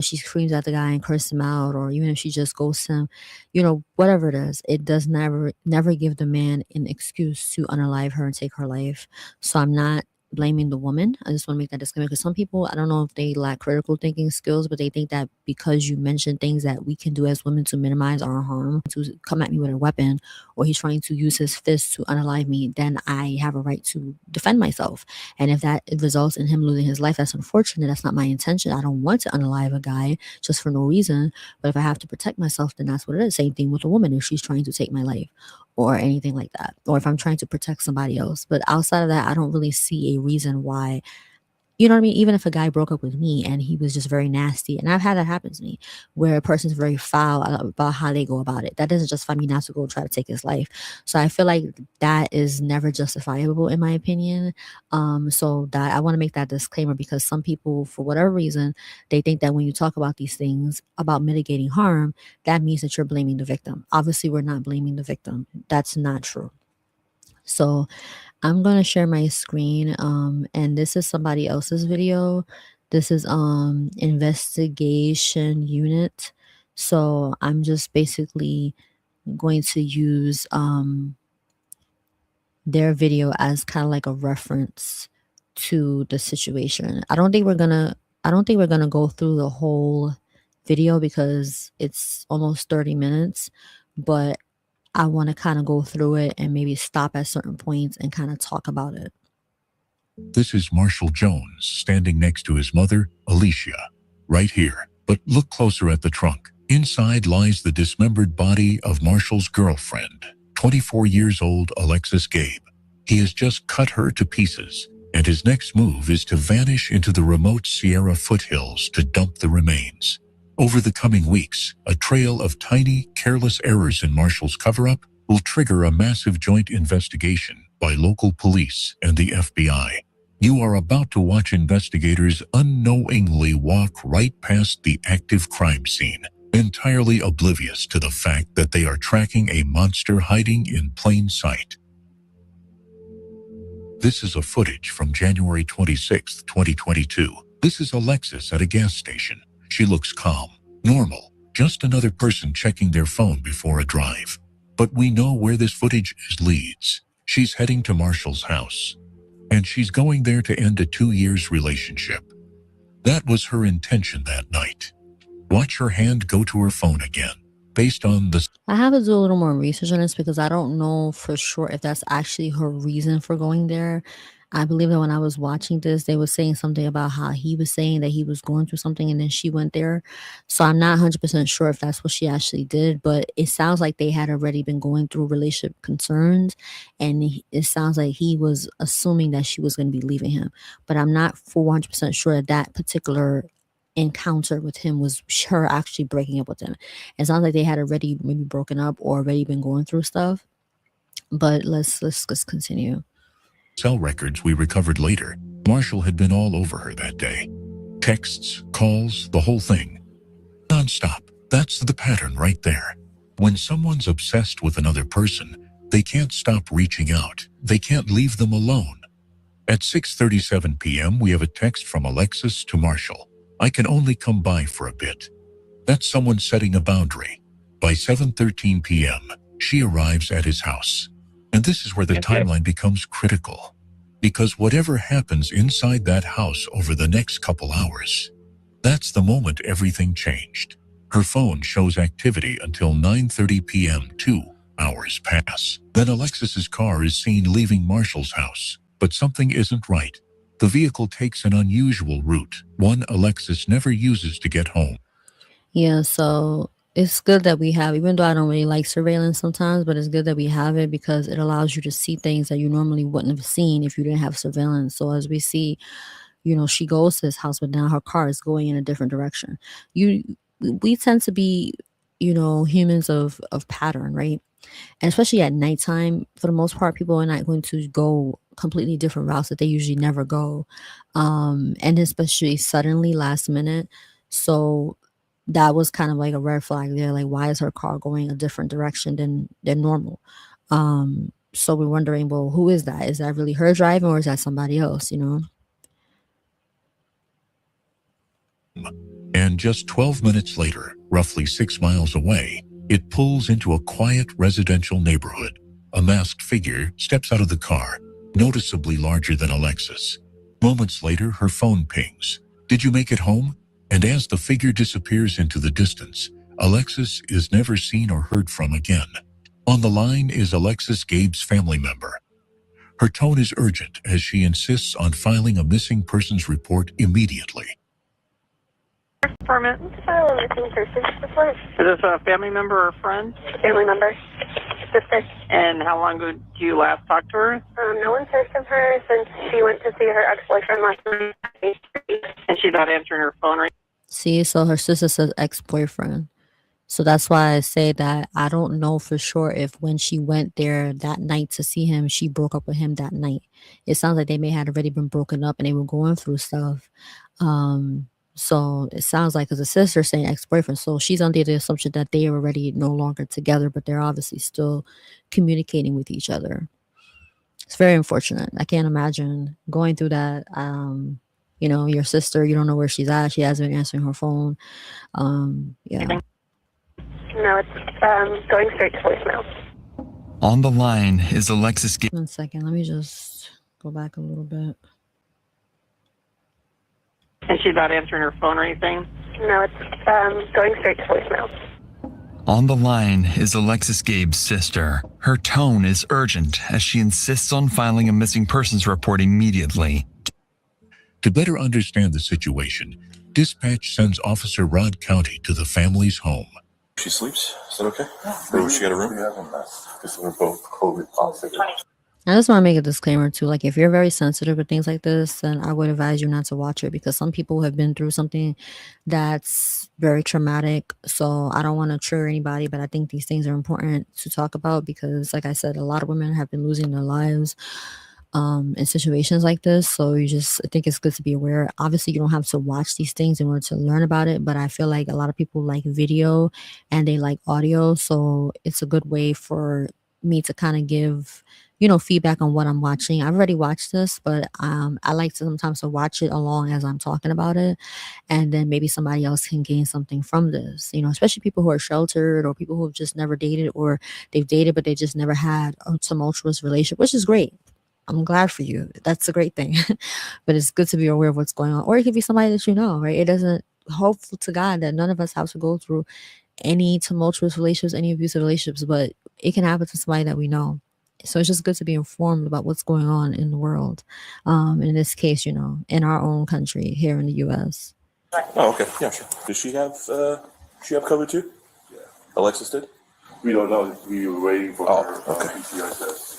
she screams at the guy and curses him out, or even if she just ghosts him, whatever it is, it does never give the man an excuse to unalive her and take her life. So I'm not blaming the woman. I just want to make that disclaimer, because some people, I don't know if they lack critical thinking skills, but they think that because you mention things that we can do as women to minimize our harm, to come at me with a weapon, or he's trying to use his fist to unalive me, then I have a right to defend myself. And if that results in him losing his life, that's unfortunate. That's not my intention. I don't want to unalive a guy just for no reason. But if I have to protect myself, then that's what it is. Same thing with a woman if she's trying to take my life or anything like that, or if I'm trying to protect somebody else. But outside of that, I don't really see a reason why. You know what I mean? Even if a guy broke up with me and he was just very nasty, and I've had that happen to me, where a person's very foul about how they go about it, that doesn't justify me not to go try to take his life. So I feel like that is never justifiable in my opinion. So that I want to make that disclaimer, because some people, for whatever reason, they think that when you talk about these things about mitigating harm, that means that you're blaming the victim. Obviously, we're not blaming the victim. That's not true. So I'm gonna share my screen, and this is somebody else's video. This is investigation unit. So I'm just basically going to use their video as kind of like a reference to the situation. I don't think we're gonna go through the whole video because it's almost 30 minutes, but I want to kind of go through it and maybe stop at certain points and kind of talk about it. This is Marshall Jones standing next to his mother, Alicia, right here. But look closer at the trunk. Inside lies the dismembered body of Marshall's girlfriend, 24 years old Alexis Gabe. He has just cut her to pieces, and his next move is to vanish into the remote Sierra foothills to dump the remains. Over the coming weeks, a trail of tiny, careless errors in Marshall's cover-up will trigger a massive joint investigation by local police and the FBI. You are about to watch investigators unknowingly walk right past the active crime scene, entirely oblivious to the fact that they are tracking a monster hiding in plain sight. This is a footage from January 26, 2022. This is Alexis at a gas station. She looks calm, normal, just another person checking their phone before a drive. But we know where this footage leads. She's heading to Marshall's house, and she's going there to end a 2-year relationship. That was her intention that night. Watch her hand go to her phone again. Based on the... I have to do a little more research on this because I don't know for sure if that's actually her reason for going there. I believe that when I was watching this, they were saying something about how he was saying that he was going through something and then she went there. So I'm not 100% sure if that's what she actually did, but it sounds like they had already been going through relationship concerns, and it sounds like he was assuming that she was going to be leaving him. But I'm not 400% sure that that particular encounter with him was her actually breaking up with him. It sounds like they had already maybe broken up or already been going through stuff. But let's continue. Cell records we recovered later. Marshall had been all over her that day. Texts, calls, the whole thing. Non-stop. That's the pattern right there. When someone's obsessed with another person, they can't stop reaching out. They can't leave them alone. At 6:37 p.m., we have a text from Alexis to Marshall. I can only come by for a bit. That's someone setting a boundary. By 7:13 p.m., she arrives at his house. And this is where the timeline becomes critical. Because whatever happens inside that house over the next couple hours, that's the moment everything changed. Her phone shows activity until 9:30 p.m. 2 hours pass. Then Alexis's car is seen leaving Marshall's house. But something isn't right. The vehicle takes an unusual route, one Alexis never uses to get home. Yeah, so it's good that we have, even though I don't really like surveillance sometimes, but it's good that we have it because it allows you to see things that you normally wouldn't have seen if you didn't have surveillance. So as we see, she goes to his house, but now her car is going in a different direction. We tend to be, humans of pattern, right? And especially at nighttime, for the most part, people are not going to go completely different routes that they usually never go. And especially suddenly last minute. So that was kind of like a red flag there. Like, why is her car going a different direction than normal? So we're wondering, well, who is that? Is that really her driving or is that somebody else, And And just 12 minutes later, roughly 6 miles away, it pulls into a quiet residential neighborhood. A masked figure steps out of the car, noticeably larger than Alexis. Moments later, her phone pings. "Did you make it home?" And as the figure disappears into the distance, Alexis is never seen or heard from again. On the line is Alexis, Gabe's family member. Her tone is urgent as she insists on filing a missing persons report immediately. Permit. File a missing persons report. Is this a family member or friend? Family member. Sister. And how long ago did you last talk to her? No one's heard from her since she went to see her ex-boyfriend last night. And she's not answering her phone right? See, so her sister says ex-boyfriend. So that's why I say that I don't know for sure if when she went there that night to see him, she broke up with him that night. It sounds like they may have already been broken up and they were going through stuff. So it sounds like, because the sister saying ex-boyfriend, so she's under the assumption that they are already no longer together, but they're obviously still communicating with each other. It's very unfortunate. I can't imagine going through that. Your sister, you don't know where she's at. She hasn't been answering her phone. Yeah. No, it's going straight to voicemail. On the line is Alexis. 1 second. Let me just go back a little bit. And she's not answering her phone or anything? No, it's going straight to voicemail. On the line is Alexis, Gabe's sister. Her tone is urgent as she insists on filing a missing persons report immediately. To better understand the situation, dispatch sends Officer Rod County to the family's home. She sleeps? Is that okay? Or she got a room? We have a mess because we're both COVID positive. I just want to make a disclaimer too. Like, if you're very sensitive to things like this, then I would advise you not to watch it, because some people have been through something that's very traumatic. So I don't want to trigger anybody, but I think these things are important to talk about because, like I said, a lot of women have been losing their lives in situations like this. So I think it's good to be aware. Obviously, you don't have to watch these things in order to learn about it, but I feel like a lot of people like video and they like audio. So it's a good way for me to kind of give feedback on what I'm watching. I've already watched this, but I like to sometimes to watch it along as I'm talking about it, and then maybe somebody else can gain something from this. Especially people who are sheltered or people who have just never dated, or they've dated but they just never had a tumultuous relationship, which is great. I'm glad for you. That's a great thing. But it's good to be aware of what's going on. Or it could be somebody that right? It doesn't, hopeful to God that none of us have to go through any tumultuous relationships, any abusive relationships, but it can happen to somebody that we know. So it's just good to be informed about what's going on in the world. In this case, in our own country here in the U.S. Oh, okay. Yeah, sure. Does she have COVID too? Yeah. Alexis did? We don't know. We were waiting for her okay. PCR test.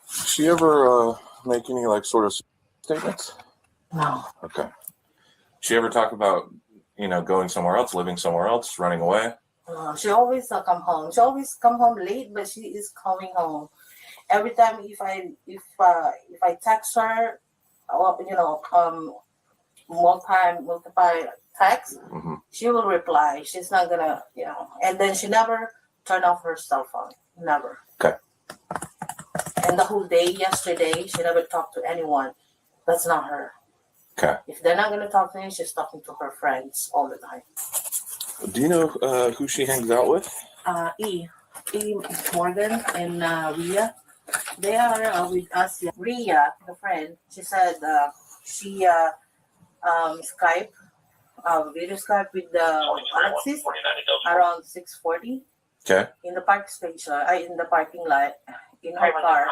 Does she ever make any sort of statements? No. Okay. She ever talk about going somewhere else, living somewhere else, running away? She always come home. She always come home late, but she is coming home. Every time if I text her, multiple text, she will reply. She's not gonna, and then she never turn off her cell phone. Never. Okay. And the whole day yesterday, she never talked to anyone. That's not her. Okay. If they're not gonna talk to me, she's talking to her friends all the time. Do you know who she hangs out with? E. Morgan and Ria. They are with us. Ria, the friend, she said she Skype, video Skype with Alexis around 6:40. Okay. In the in the parking lot, in her car,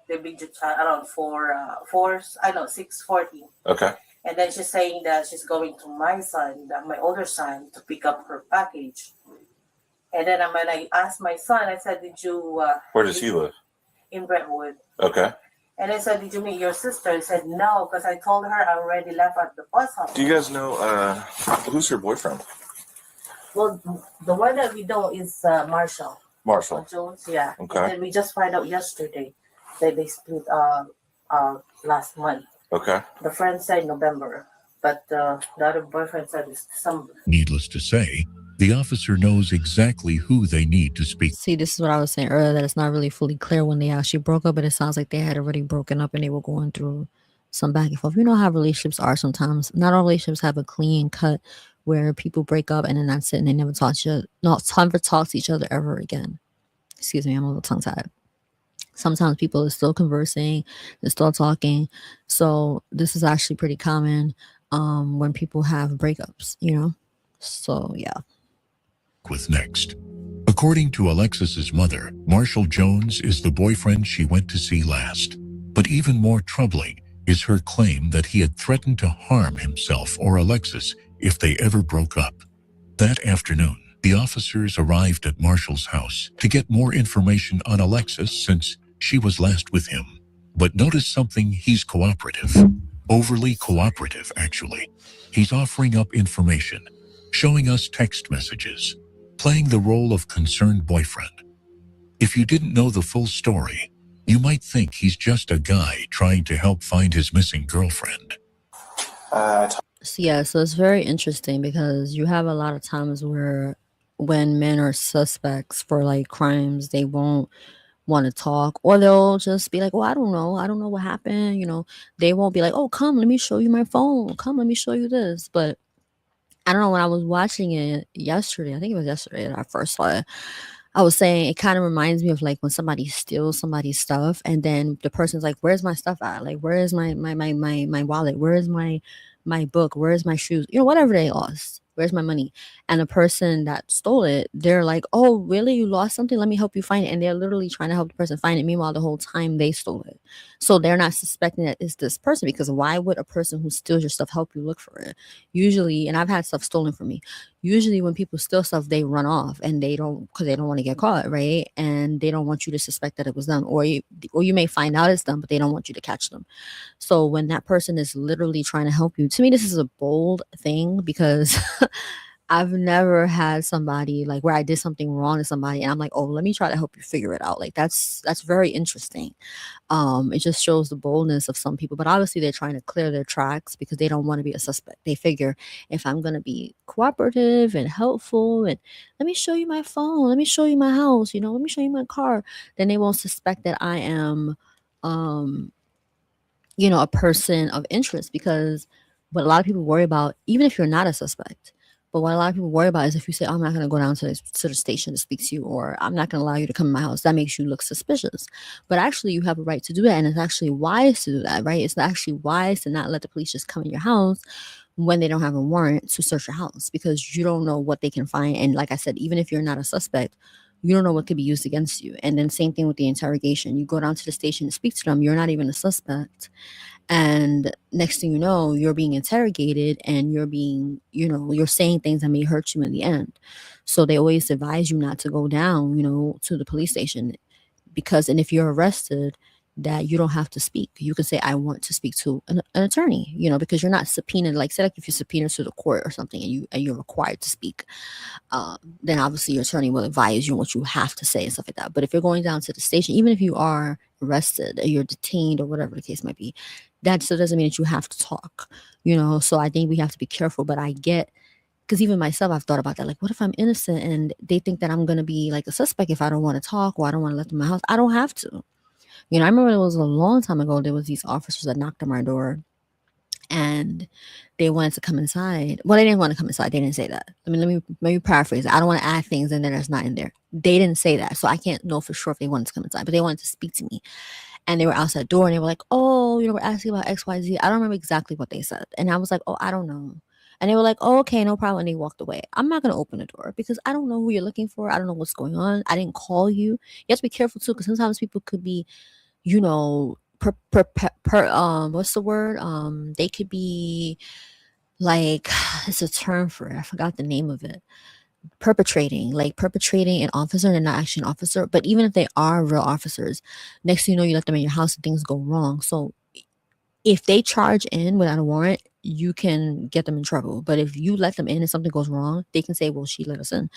the video chat around 6:40. Okay. And then she's saying that she's going to my older son, to pick up her package. And then when I asked my son, I said, "Did you?" Where does he live? In Brentwood. Okay. And I said, "Did you meet your sister?" He said, "No, because I told her I already left at the bus stop." Do you guys know who's her boyfriend? Well, the one that we know is Marshall. Marshall Jones, yeah. Okay. And then we just found out yesterday that they split last month. Okay. The friend said November, but the other boyfriend said it's December. Needless to say, The officer knows exactly who they need to speak. See, this is what I was saying earlier, that it's not really fully clear when they actually broke up, but it sounds like they had already broken up and they were going through some back and forth. You know how relationships are sometimes. Not all relationships have a clean cut where people break up and then that's it and they never talk to each other ever again. Excuse me, I'm a little tongue tied. Sometimes people are still conversing, they're still talking. So this is actually pretty common when people have breakups, you know? So yeah. With next. According to Alexis's mother, Marshall Jones is the boyfriend she went to see last. But even more troubling is her claim that he had threatened to harm himself or Alexis if they ever broke up. That afternoon, the officers arrived at Marshall's house to get more information on Alexis since she was last with him. But notice something, he's cooperative. Overly cooperative, actually. He's offering up information, showing us text messages, playing the role of concerned boyfriend. If you didn't know the full story, you might think he's just a guy trying to help find his missing girlfriend. So yeah, so it's very interesting because you have a lot of times where when men are suspects for like crimes, they won't want to talk, or they'll just be like, "Oh, I don't know what happened." You know, they won't be like, "Oh, come, let me show you my phone. Come, let me show you this." But I don't know, when I was watching it yesterday, I think it was yesterday that I first saw it, I was saying it kind of reminds me of like when somebody steals somebody's stuff and then the person's like, "Where's my stuff at? Like, where is my wallet? Where is my book? Where is my shoes? You know, whatever they lost. Where's my money?" And the person that stole it, they're like, "Oh, really? You lost something? Let me help you find it." And they're literally trying to help the person find it. Meanwhile, the whole time they stole it. So they're not suspecting that it's this person, because why would a person who steals your stuff help you look for it? Usually, and I've had stuff stolen from me. Usually when people steal stuff, they run off and they don't, because they don't want to get caught, right? And they don't want you to suspect that it was them, or you may find out it's them, but they don't want you to catch them. So when that person is literally trying to help you, to me this is a bold thing, because I've never had somebody like where I did something wrong to somebody and I'm like, "Oh, let me try to help you figure it out." Like that's very interesting. It just shows the boldness of some people, but obviously they're trying to clear their tracks because they don't want to be a suspect. They figure, if I'm going to be cooperative and helpful and let me show you my phone, let me show you my house, you know, let me show you my car, then they won't suspect that I am um you know, a person of interest. Because what a lot of people worry about, even if you're not a suspect, but what a lot of people worry about is if you say, "I'm not going to go down to the station to speak to you," or "I'm not going to allow you to come to my house," that makes you look suspicious. But actually, you have a right to do that. And it's actually wise to do that, right? It's actually wise to not let the police just come in your house when they don't have a warrant to search your house, because you don't know what they can find. And like I said, even if you're not a suspect, you don't know what could be used against you. And then same thing with the interrogation. You go down to the station to speak to them, you're not even a suspect. And next thing you know, you're being interrogated and you're being, you know, you're saying things that may hurt you in the end. So they always advise you not to go down, you know, to the police station, because, and if you're arrested, that you don't have to speak. You can say, "I want to speak to an attorney," you know, because you're not subpoenaed. Like, say like if you're subpoenaed to the court or something and you're required to speak, then obviously your attorney will advise you on what you have to say and stuff like that. But if you're going down to the station, even if you are arrested or you're detained or whatever the case might be, that still doesn't mean that you have to talk, you know. So I think we have to be careful. But I get, because even myself, I've thought about that. Like, what if I'm innocent and they think that I'm going to be like a suspect if I don't want to talk or I don't want to let them in my house? I don't have to. You know, I remember it was a long time ago, there was these officers that knocked on my door and they wanted to come inside. Well, they didn't want to come inside. They didn't say that. I mean, let me paraphrase. I don't want to add things in there that's not in there. They didn't say that. So I can't know for sure if they wanted to come inside, but they wanted to speak to me. And they were outside the door and they were like, "Oh, you know, we're asking about XYZ." I don't remember exactly what they said. And I was like, "Oh, I don't know." And they were like, "Oh, okay, no problem." And they walked away. I'm not going to open the door because I don't know who you're looking for. I don't know what's going on. I didn't call you. You have to be careful too, because sometimes people could be, you know, what's the word? They could be like, it's a term for it. I forgot the name of it. Perpetrating an officer, and they're not actually an officer. But even if they are real officers, next thing you know, you let them in your house and things go wrong. So if they charge in without a warrant, you can get them in trouble. But if you let them in and something goes wrong, they can say, well, she let us in,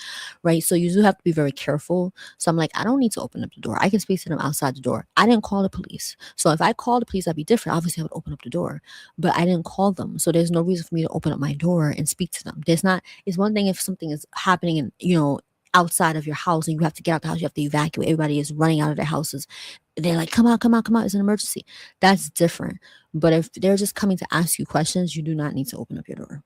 right? So you do have to be very careful. So I'm like, I don't need to open up the door. I can speak to them outside the door. I didn't call the police. So if I called the police, that'd be different. Obviously, I would open up the door, but I didn't call them. So there's no reason for me to open up my door and speak to them. It's one thing if something is happening and, outside of your house and you have to get out the house, you have to evacuate. Everybody is running out of their houses. They're like, come out, come out, come out. It's an emergency. That's different. But if they're just coming to ask you questions, you do not need to open up your door.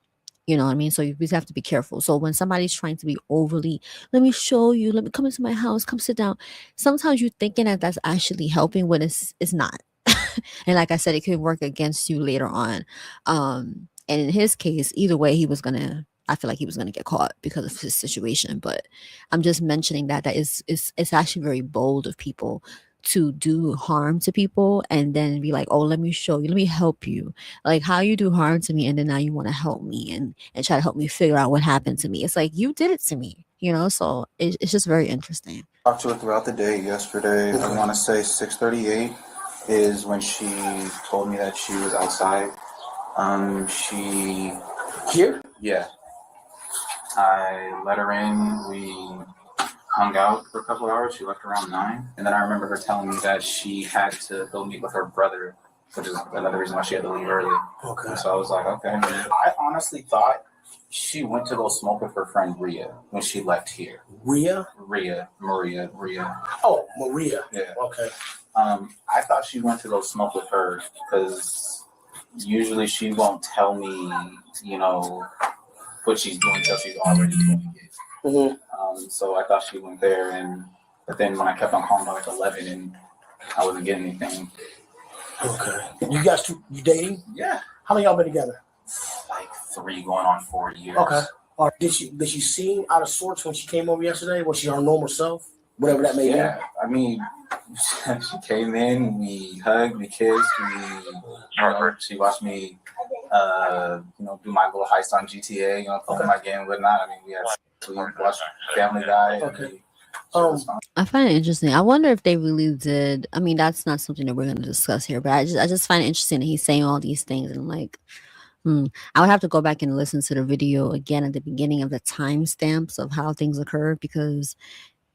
You know what I mean? So you just have to be careful. So when somebody's trying to be overly, let me show you, let me come into my house, come sit down. Sometimes you're thinking that that's actually helping when it's not. And like I said, it could work against you later on. And in his case, either way, I feel like he was gonna get caught because of his situation. But I'm just mentioning that it's actually very bold of people to do harm to people and then be like, oh, let me show you, let me help you. Like how you do harm to me and then now you want to help me and try to help me figure out what happened to me. It's like you did it to me, so it's just very interesting. Talked to her throughout the day yesterday. I want to say 6:38 is when she told me that she was outside. She Here? Yeah. I let her in. We hung out for a couple of hours. She left around 9. And then I remember her telling me that she had to go meet with her brother, which is another reason why she had to leave early. Okay. And so I was like, okay. I honestly thought she went to go smoke with her friend Rhea when she left here. Maria. Oh, Maria. Yeah. Okay. I thought she went to go smoke with her because usually she won't tell me, what she's doing until she's already doing it. Mm-hmm. So I thought she went there, but then when I kept on calling by like 11 and I wasn't getting anything. Okay. You guys you dating? Yeah. How long y'all been together? Like 3 going on 4 years. Okay. Or did she seem out of sorts when she came over yesterday? Was she her normal self? Whatever that may be. Yeah. I mean, she came in, we hugged, we kissed, she watched me do my little heist on GTA, play my game and whatnot. I mean, we watched Family Guy. Okay. I find it interesting. I wonder if they really did. I mean, that's not something that we're going to discuss here, but I just find it interesting that he's saying all these things, and I'm like, I would have to go back and listen to the video again at the beginning of the timestamps of how things occurred, because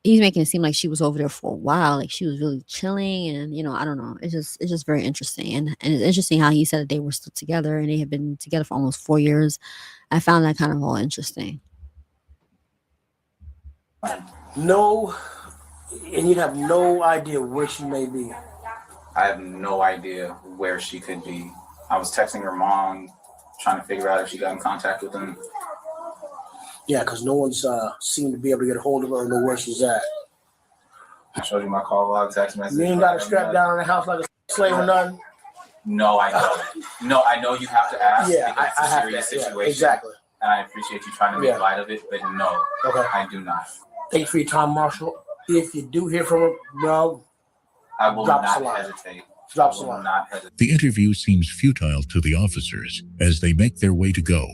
he's making it seem like she was over there for a while, like she was really chilling, and I don't know. It's just very interesting, and it's interesting how he said that they were still together and they had been together for almost 4 years. I found that kind of all interesting. No, and you'd have no idea where she may be. I have no idea where she could be. I was texting her mom, trying to figure out if she got in contact with him. Yeah, because no one's seemed to be able to get a hold of her or know where she's at. I showed you my call log, text message. You ain't got her strapped down in the house like a slave or nothing? No, I know. No, I know you have to ask. Yeah, because it's a serious situation. Yeah, exactly. And I appreciate you trying to make light of it, but no, okay. I do not. Thank you for your time, Marshall. If you do hear from her, bro, I will not hesitate. Drop us a line. The interview seems futile to the officers as they make their way to go.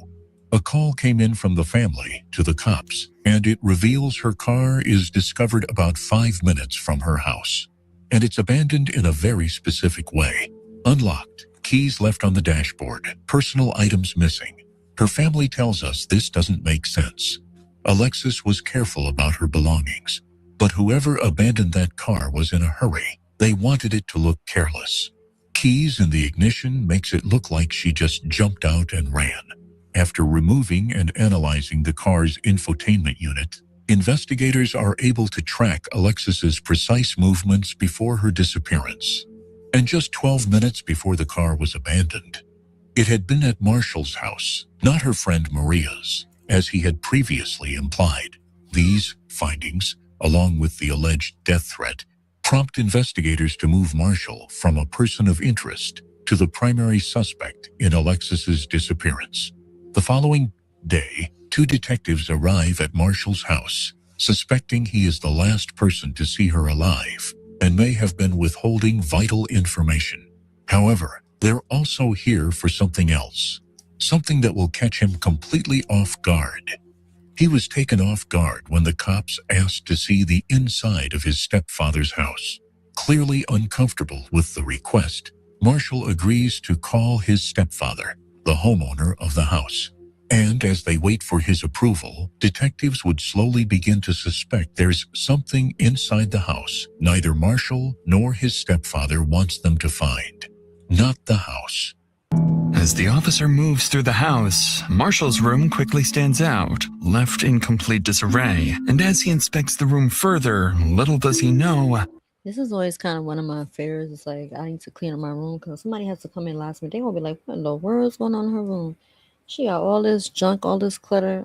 A call came in from the family to the cops, and it reveals her car is discovered about 5 minutes from her house. And it's abandoned in a very specific way. Unlocked, keys left on the dashboard, personal items missing. Her family tells us this doesn't make sense. Alexis was careful about her belongings, but whoever abandoned that car was in a hurry. They wanted it to look careless. Keys in the ignition makes it look like she just jumped out and ran. After removing and analyzing the car's infotainment unit, investigators are able to track Alexis's precise movements before her disappearance. And just 12 minutes before the car was abandoned, it had been at Marshall's house, not her friend Maria's, as he had previously implied. These findings, along with the alleged death threat, prompt investigators to move Marshall from a person of interest to the primary suspect in Alexis's disappearance. The following day, 2 detectives arrive at Marshall's house, suspecting he is the last person to see her alive and may have been withholding vital information. However, they're also here for something else, something that will catch him completely off guard. He was taken off guard when the cops asked to see the inside of his stepfather's house. Clearly uncomfortable with the request, Marshall agrees to call his stepfather. the homeowner of the house. And as they wait for his approval, detectives would slowly begin to suspect there's something inside the house neither Marshall nor his stepfather wants them to find. Not the house. As the officer moves through the house, Marshall's room quickly stands out, left in complete disarray. And as he inspects the room further, little does he know, This is always kind of one of my fears. It's like, I need to clean up my room because somebody has to come in last minute. They're going to be like, what in the world's going on in her room? She got all this junk, all this clutter.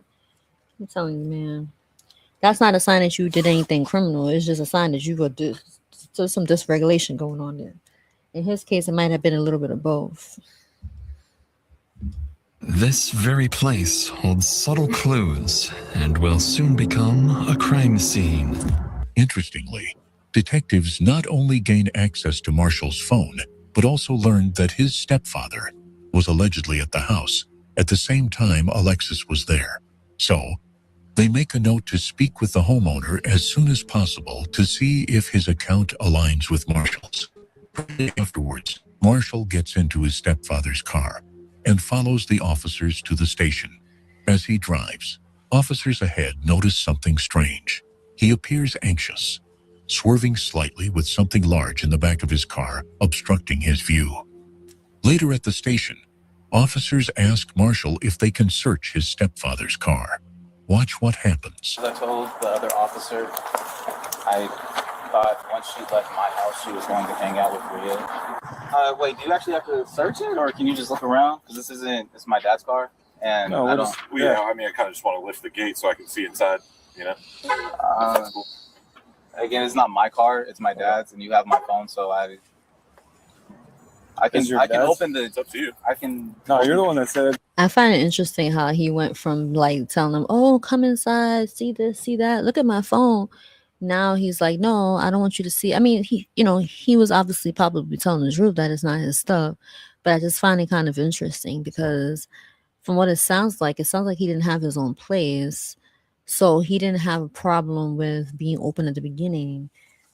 I'm telling you, man. That's not a sign that you did anything criminal. It's just a sign that you were there's some dysregulation going on there. In his case, it might have been a little bit of both. this very place holds subtle clues and will soon become a crime scene. Interestingly, detectives not only gain access to Marshall's phone, but also learned that his stepfather was allegedly at the house at the same time Alexis was there. So, they make a note to speak with the homeowner as soon as possible to see if his account aligns with Marshall's. Afterwards, Marshall gets into his stepfather's car and follows the officers to the station. As he drives, officers ahead notice something strange. He appears anxious, swerving slightly with something large in the back of his car obstructing his view. Later at the station, officers ask Marshall if they can search his stepfather's car. Watch what happens. I told the other officer I thought once she left my house, she was going to hang out with Rhea. Wait, do you actually have to search it, or can you just look around? Because it's my dad's car, and No, I don't. I mean, I kind of just want to lift the gate so I can see inside, you know? That's cool. Again, it's not my car; it's my dad's, and you have my phone, so I can open the. It's up to you. I can. No, you're the one that said. I find it interesting how he went from like telling them, oh, come inside, see this, see that, look at my phone. Now he's like, no, I don't want you to see. I mean, he was obviously probably telling the truth that it's not his stuff, but I just find it kind of interesting because from what it sounds like he didn't have his own place. So he didn't have a problem with being open at the beginning.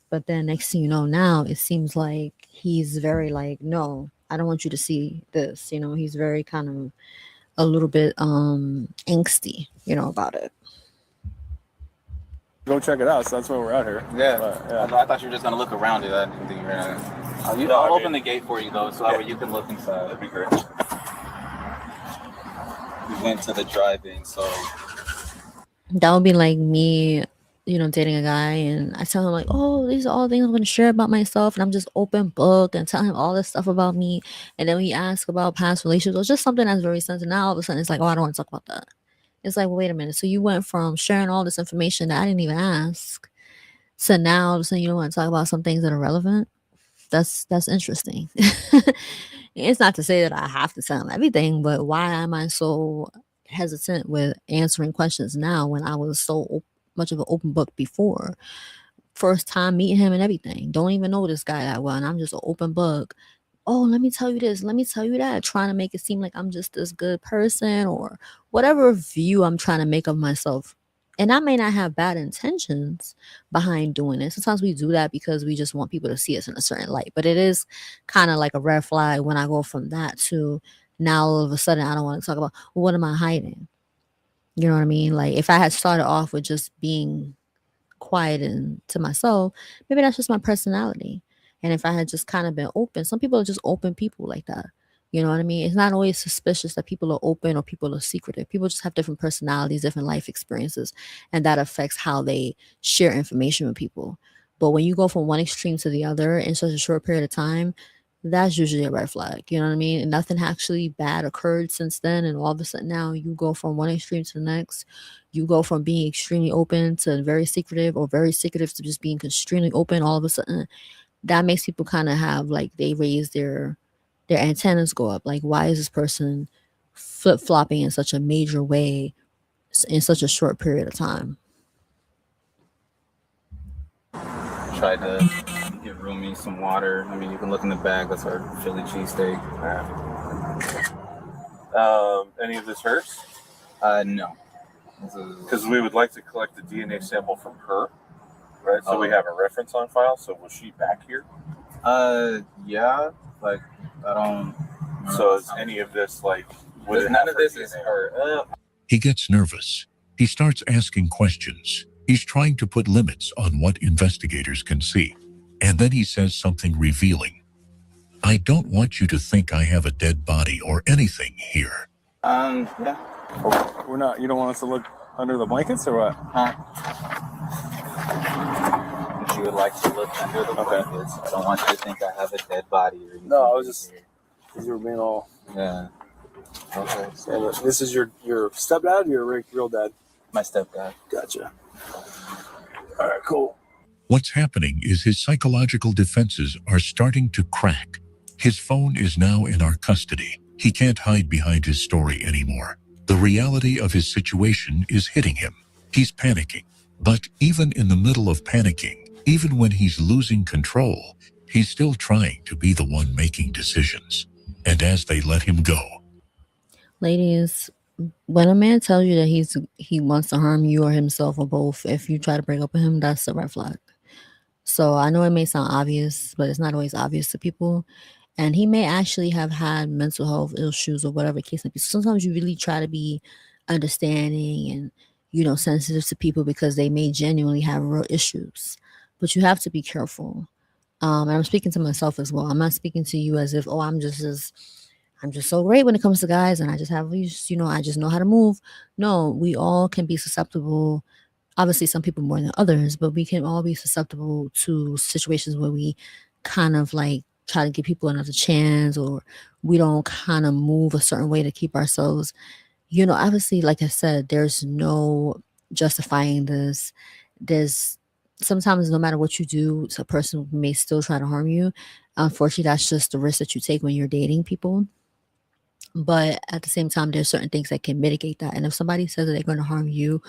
But then next thing you know, now it seems like he's very like, no, I don't want you to see this. He's very kind of a little bit angsty, about it. Go check it out. So that's why we're out here. Yeah. But, yeah. I thought you were just gonna look around it. I didn't think you were gonna. I'll open the gate for you though, so that way you can look inside. That'd be great. We went to the drive-in, so That would be like me, dating a guy, and I tell him like, oh, these are all things I'm going to share about myself, and I'm just open book and tell him all this stuff about me, and then when he asks about past relationships or just something that's very sensitive, now all of a sudden it's like, oh, I don't want to talk about that. It's like, well, wait a minute, so you went from sharing all this information that I didn't even ask, so now all of a sudden you don't want to talk about some things that are relevant. That's interesting. It's not to say that I have to tell him everything, but why am I so hesitant with answering questions now when I was so much of an open book before? First time meeting him and everything. Don't even know this guy that well, and I'm just an open book. Oh, let me tell you this, let me tell you that, trying to make it seem like I'm just this good person or whatever view I'm trying to make of myself. And I may not have bad intentions behind doing it. Sometimes we do that because we just want people to see us in a certain light. But it is kind of like a red flag when I go from that to now all of a sudden I don't want to talk about, well, what am I hiding? You know what I mean? Like if I had started off with just being quiet and to myself, maybe that's just my personality. And if I had just kind of been open, some people are just open people like that. You know what I mean? It's not always suspicious that people are open or people are secretive. People just have different personalities, different life experiences, and that affects how they share information with people. But when you go from one extreme to the other in such a short period of time, that's usually a red flag. You know what I mean? And nothing actually bad occurred since then. And all of a sudden now you go from one extreme to the next. You go from being extremely open to very secretive or very secretive to just being extremely open. All of a sudden, that makes people kind of have like they raise their antennas go up. Like, why is this person flip-flopping in such a major way in such a short period of time? tried to give Rumi some water. I mean, you can look in the bag. That's our Philly cheesesteak. Any of this hers? No. Because we would like to collect the DNA sample from her, right? So we have a reference on file. So was she back here? Yeah, like I don't. So is any of this like None of this is her. He gets nervous. He starts asking questions. He's trying to put limits on what investigators can see. And then he says something revealing. I don't want you to think I have a dead body or anything here. Yeah. We're not. You don't want us to look under the blankets or what? Huh? If you would like to look under the blankets, I don't want you to think I have a dead body or anything. No, I was just. Because you were being all. Yeah. Okay. So this is your stepdad or your real dad? My stepdad. Gotcha. All right, cool. What's happening is his psychological defenses are starting to crack. His phone is now in our custody. He can't hide behind his story anymore. The reality of his situation is hitting him. He's panicking. But even in the middle of panicking, even when he's losing control, he's still trying to be the one making decisions. And as they let him go. Ladies, when a man tells you that he wants to harm you or himself or both, if you try to break up with him, that's a red flag. So I know it may sound obvious, but it's not always obvious to people. And he may actually have had mental health issues or whatever case may be. Sometimes you really try to be understanding and, sensitive to people because they may genuinely have real issues. But you have to be careful. And I'm speaking to myself as well. I'm not speaking to you as if, I'm just so great when it comes to guys and I just have these, I just know how to move. No, we all can be susceptible. Obviously, some people more than others, but we can all be susceptible to situations where we kind of like try to give people another chance, or we don't kind of move a certain way to keep ourselves. Obviously, like I said, there's no justifying this. There's sometimes no matter what you do, a person may still try to harm you. Unfortunately, that's just the risk that you take when you're dating people. But at the same time, there's certain things that can mitigate that. And if somebody says that they're going to harm you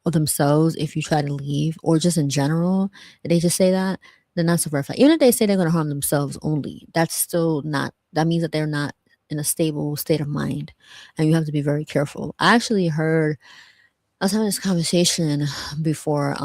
or themselves if you try to leave, or just in general, they just say that, then that's a red flag. Even if they say they're going to harm themselves only, that's still not, that means that they're not in a stable state of mind. And you have to be very careful. I actually heard, I was having this conversation before,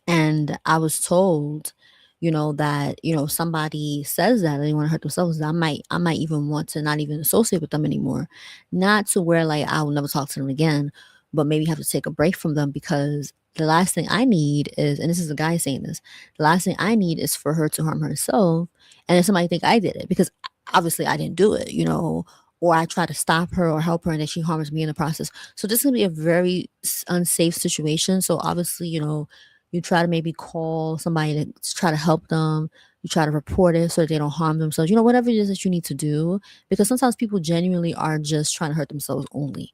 and I was told, that, somebody says that they want to hurt themselves, I might even want to not even associate with them anymore. Not to where like I will never talk to them again, but maybe have to take a break from them, because the last thing I need is, and this is a guy saying this, the last thing I need is for her to harm herself and then somebody think I did it, because obviously I didn't do it, or I try to stop her or help her and then she harms me in the process. So this is going to be a very unsafe situation. So obviously, you try to maybe call somebody to try to help them. You try to report it so that they don't harm themselves. Whatever it is that you need to do, because sometimes people genuinely are just trying to hurt themselves only.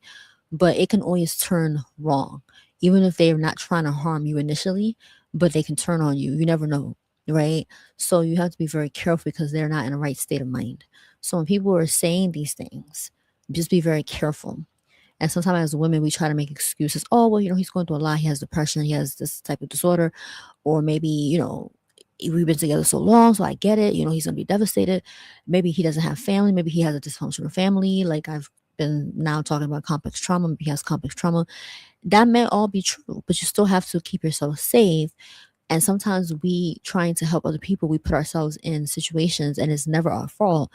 But it can always turn wrong, even if they're not trying to harm you initially, but they can turn on you. You never know, right? So you have to be very careful because they're not in a right state of mind. So when people are saying these things, just be very careful. And sometimes as women, we try to make excuses. Oh, well, he's going through a lot. He has depression. He has this type of disorder. Or maybe, we've been together so long, so I get it. He's going to be devastated. Maybe he doesn't have family. Maybe he has a dysfunctional family. Like I've been now talking about complex trauma. Maybe he has complex trauma. That may all be true, but you still have to keep yourself safe. And sometimes we trying to help other people, we put ourselves in situations and it's never our fault.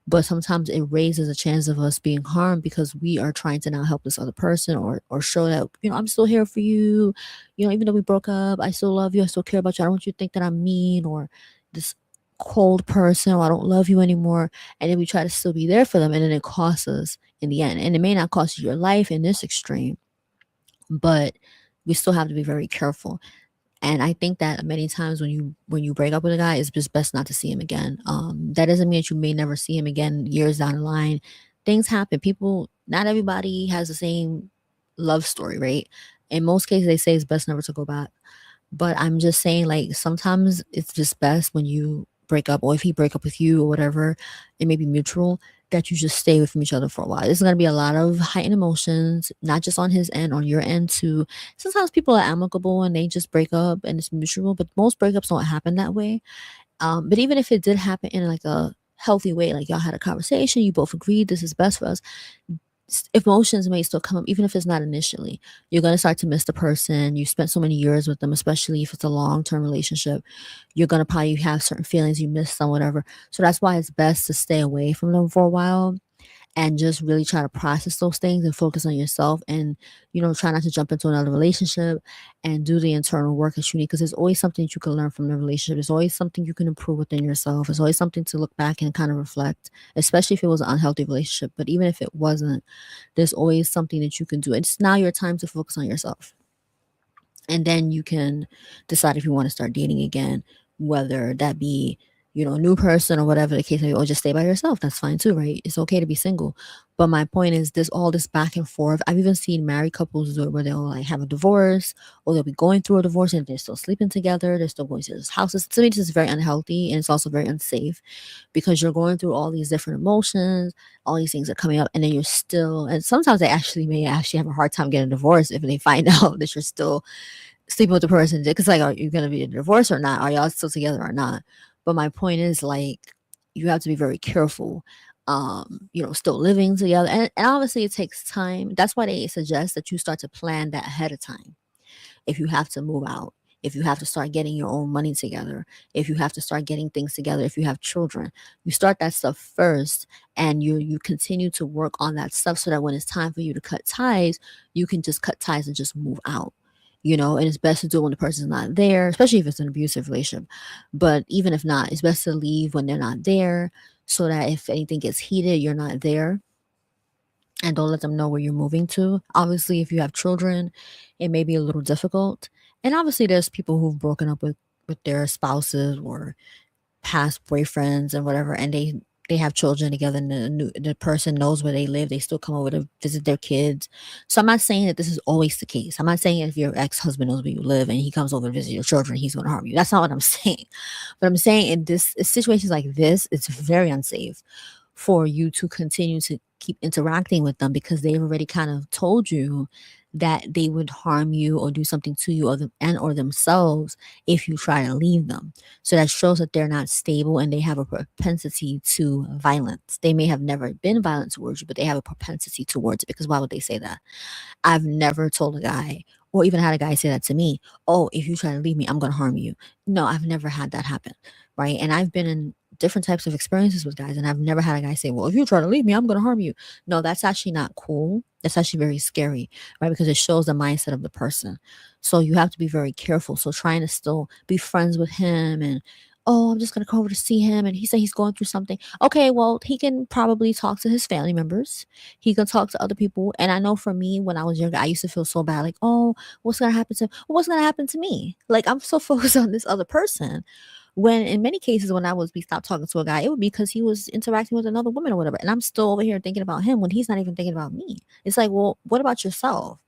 But sometimes it raises a chance of us being harmed because we are trying to now help this other person, or show that, I'm still here for you. Even though we broke up, I still love you. I still care about you. I don't want you to think that I'm mean or this cold person, or I don't love you anymore. And then we try to still be there for them. And then it costs us in the end. And it may not cost you your life in this extreme, but we still have to be very careful. And I think that many times when you break up with a guy, it's just best not to see him again. That doesn't mean that you may never see him again years down the line. Things happen. People, not everybody has the same love story, right? In most cases, they say it's best never to go back. But I'm just saying, like, sometimes it's just best when you break up, or if he break up with you or whatever, it may be mutual, that you just stay away from each other for a while. There's going to be a lot of heightened emotions, not just on his end, on your end too. Sometimes people are amicable and they just break up and it's mutual, but most breakups don't happen that way. But even if it did happen in like a healthy way, like y'all had a conversation, you both agreed this is best for us, emotions may still come up, even if it's not initially. You're going to start to miss the person. You spent so many years with them, especially if it's a long-term relationship. You're going to probably have certain feelings you miss them, whatever. So that's why it's best to stay away from them for a while. and just really try to process those things and focus on yourself, and try not to jump into another relationship, and do the internal work that you need, because there's always something that you can learn from the relationship. There's always something you can improve within yourself. There's always something to look back and kind of reflect, especially if it was an unhealthy relationship. But even if it wasn't, there's always something that you can do. It's now your time to focus on yourself, and then you can decide if you want to start dating again, whether that be a new person or whatever the case may be, or just stay by yourself. That's fine too, right? It's okay to be single. But my point is, this all this back and forth. I've even seen married couples do it, where they'll like have a divorce, or they'll be going through a divorce and they're still sleeping together, they're still going to this houses. To me, this is very unhealthy, and it's also very unsafe, because you're going through all these different emotions, all these things are coming up, and then you're still, and sometimes they actually may actually have a hard time getting divorced if they find out that you're still sleeping with the person, because like, are you going to be a divorce or not? Are y'all still together or not? But my point is, like, you have to be very careful, still living together, and obviously it takes time. That's why they suggest that you start to plan that ahead of time. If you have to move out, if you have to start getting your own money together, if you have to start getting things together, if you have children, you start that stuff first, and you continue to work on that stuff, so that when it's time for you to cut ties, you can just cut ties and just move out. And it's best to do it when the person's not there, especially if it's an abusive relationship. But even if not, it's best to leave when they're not there, so that if anything gets heated, you're not there, and don't let them know where you're moving to. Obviously, if you have children, it may be a little difficult. And obviously, there's people who've broken up with their spouses or past boyfriends and whatever, and they have children together, and the person knows where they live. They still come over to visit their kids. So I'm not saying that this is always the case. I'm not saying if your ex-husband knows where you live and he comes over to visit your children, he's going to harm you. That's not what I'm saying. But I'm saying in situations like this, it's very unsafe for you to continue to keep interacting with them, because they've already kind of told you that they would harm you or do something to you, or themselves, if you try to leave them. So that shows that they're not stable, and they have a propensity to violence. They may have never been violent towards you, but they have a propensity towards it, because why would they say that? I've never told a guy, or even had a guy say that to me, oh, if you try to leave me, I'm going to harm you. No, I've never had that happen. Right. And I've been in different types of experiences with guys, and I've never had a guy say, well, if you try to leave me, I'm going to harm you. No, that's actually not cool. That's actually very scary, right? Because it shows the mindset of the person. So you have to be very careful. So trying to still be friends with him, and, oh, I'm just going to come over to see him, and he said he's going through something. Okay, well, he can probably talk to his family members. He can talk to other people. And I know for me, when I was younger, I used to feel so bad, like, oh, what's going to happen to him? What's going to happen to me? Like, I'm so focused on this other person. When in many cases, when I would be stopped talking to a guy, it would be because he was interacting with another woman or whatever. And I'm still over here thinking about him when he's not even thinking about me. It's like, well, what about yourself?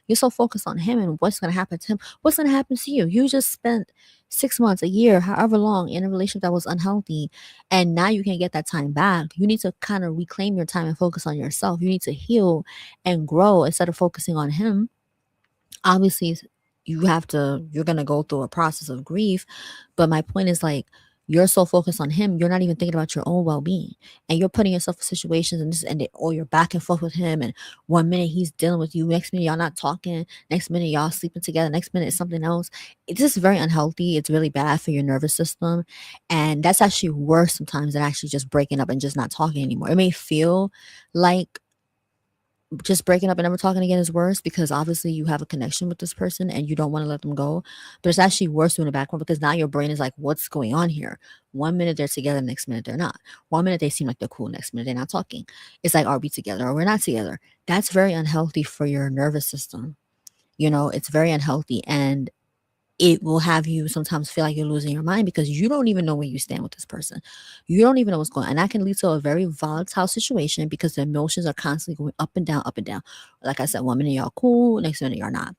You're so focused on him and what's going to happen to him. What's going to happen to you? You just spent 6 months, a year, however long, in a relationship that was unhealthy. And now you can't get that time back. You need to kind of reclaim your time and focus on yourself. You need to heal and grow instead of focusing on him. Obviously, you're going to go through a process of grief. But my point is, like, you're so focused on him, you're not even thinking about your own well-being, and you're putting yourself in situations, or you're back and forth with him, and one minute he's dealing with you, next minute y'all not talking, next minute y'all sleeping together, next minute it's something else. It's just very unhealthy. It's really bad for your nervous system, and that's actually worse sometimes than actually just breaking up and just not talking anymore. It may feel like just breaking up and never talking again is worse, because obviously you have a connection with this person and you don't want to let them go. But it's actually worse doing the background, because now your brain is like, what's going on here? One minute they're together, next minute they're not. One minute they seem like they're cool, next minute they're not talking. It's like, are we together or we're not together? That's very unhealthy for your nervous system. It's very unhealthy, and it will have you sometimes feel like you're losing your mind, because you don't even know where you stand with this person. You don't even know what's going on. And that can lead to a very volatile situation, because the emotions are constantly going up and down, up and down. Like I said, one minute y'all cool, next minute y'all not.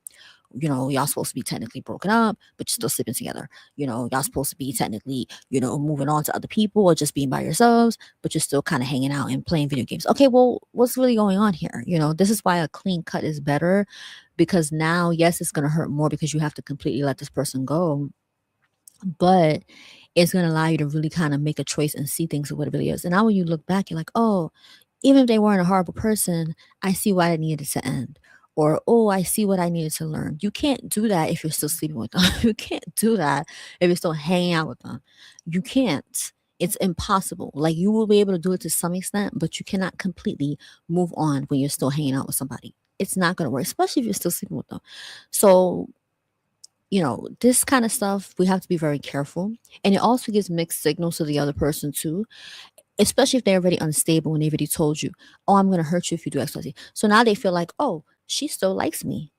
Y'all supposed to be technically broken up, but you're still sleeping together. Y'all supposed to be technically, moving on to other people or just being by yourselves, but you're still kind of hanging out and playing video games. Okay, well, what's really going on here? This is why a clean cut is better, because now, yes, it's going to hurt more because you have to completely let this person go, but it's going to allow you to really kind of make a choice and see things for what it really is. And now when you look back, you're like, oh, even if they weren't a horrible person, I see why it needed to end. Or, oh, I see what I needed to learn. You can't do that if you're still sleeping with them. You can't do that if you're still hanging out with them. You can't. It's impossible. Like, you will be able to do it to some extent, but you cannot completely move on when you're still hanging out with somebody. It's not going to work, especially if you're still sleeping with them. So, this kind of stuff, we have to be very careful. And it also gives mixed signals to the other person too, especially if they're already unstable and they already told you, oh, I'm going to hurt you if you do X, Y, Z. So now they feel like, oh, she still likes me.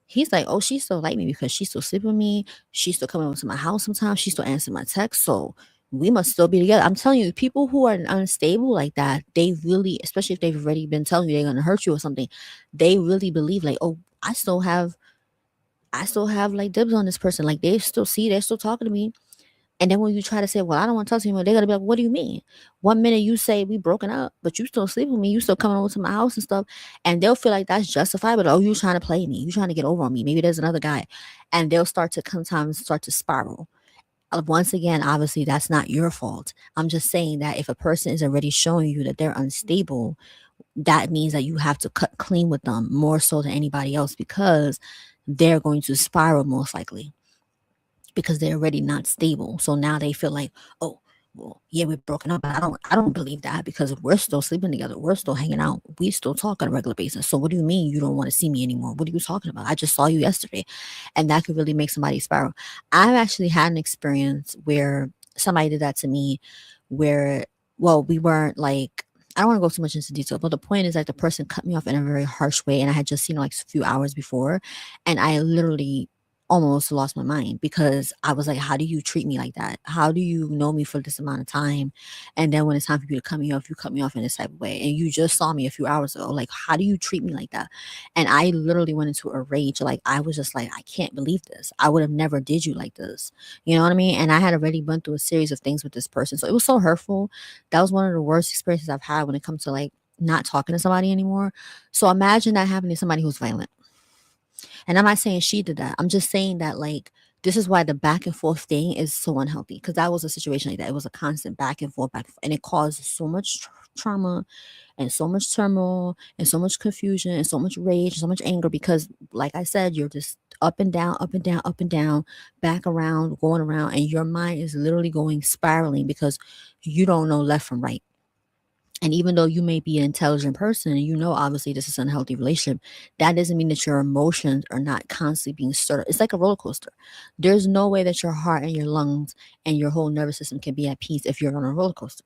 He's like, oh, she still like me because she still sleeping with me. She's still coming over to my house sometimes. She still answering my text. So we must still be together. I'm telling you, people who are unstable like that, they really, especially if they've already been telling you they're going to hurt you or something, they really believe like, oh, I still have like dibs on this person. Like, they're still talking to me. And then when you try to say, well, I don't want to talk to you anymore, they're gonna be like, what do you mean? One minute you say we broken up, but you still sleep with me, you still coming over to my house and stuff, and they'll feel like that's justifiable. Oh, you trying to play me, you trying to get over on me. Maybe there's another guy, and they'll sometimes start to spiral. Once again, obviously that's not your fault. I'm just saying that if a person is already showing you that they're unstable, that means that you have to cut clean with them more so than anybody else, because they're going to spiral most likely, because they're already not stable. So now they feel like, oh, well, yeah, we're broken up, but I don't believe that, because we're still sleeping together, we're still hanging out, we still talk on a regular basis. So what do you mean you don't want to see me anymore? What are you talking about? I just saw you yesterday. And that could really make somebody spiral. I've actually had an experience where somebody did that to me, where, well, we weren't like, I don't want to go too much into detail, but the point is like the person cut me off in a very harsh way, and I had just seen her like a few hours before, and I literally almost lost my mind, because I was like, how do you treat me like that? How do you know me for this amount of time? And then when it's time for you to cut me off, you cut me off in this type of way. And you just saw me a few hours ago. Like, how do you treat me like that? And I literally went into a rage. Like, I was just like, I can't believe this. I would have never did you like this. You know what I mean? And I had already went through a series of things with this person. So it was so hurtful. That was one of the worst experiences I've had when it comes to like not talking to somebody anymore. So imagine that happening to somebody who's violent. And I'm not saying she did that. I'm just saying that, like, this is why the back and forth thing is so unhealthy. Because that was a situation like that. It was a constant back and forth, and it caused so much trauma and so much turmoil and so much confusion and so much rage and so much anger. Because, like I said, you're just up and down, up and down, up and down, back around, going around, and your mind is literally going spiraling because you don't know left from right. And even though you may be an intelligent person and obviously this is an unhealthy relationship, that doesn't mean that your emotions are not constantly being stirred. It's like a roller coaster. There's no way that your heart and your lungs and your whole nervous system can be at peace if you're on a roller coaster.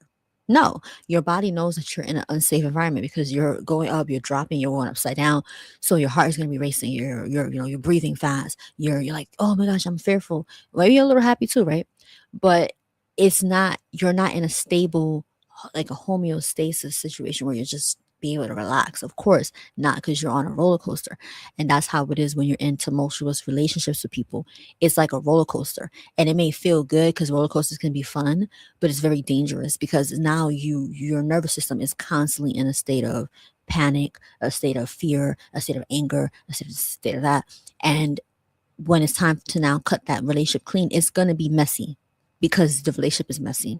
No, your body knows that you're in an unsafe environment, because you're going up, you're dropping, you're going upside down. So your heart is going to be racing. You're breathing fast. You're like, oh my gosh, I'm fearful. Maybe you're a little happy too, right? But you're not in a stable, like a homeostasis situation where you're just be able to relax. Of course, not, because you're on a roller coaster. And that's how it is when you're in tumultuous relationships with people. It's like a roller coaster. And it may feel good because roller coasters can be fun, but it's very dangerous, because now your nervous system is constantly in a state of panic, a state of fear, a state of anger, a state of that. And when it's time to now cut that relationship clean, it's gonna be messy, because the relationship is messy.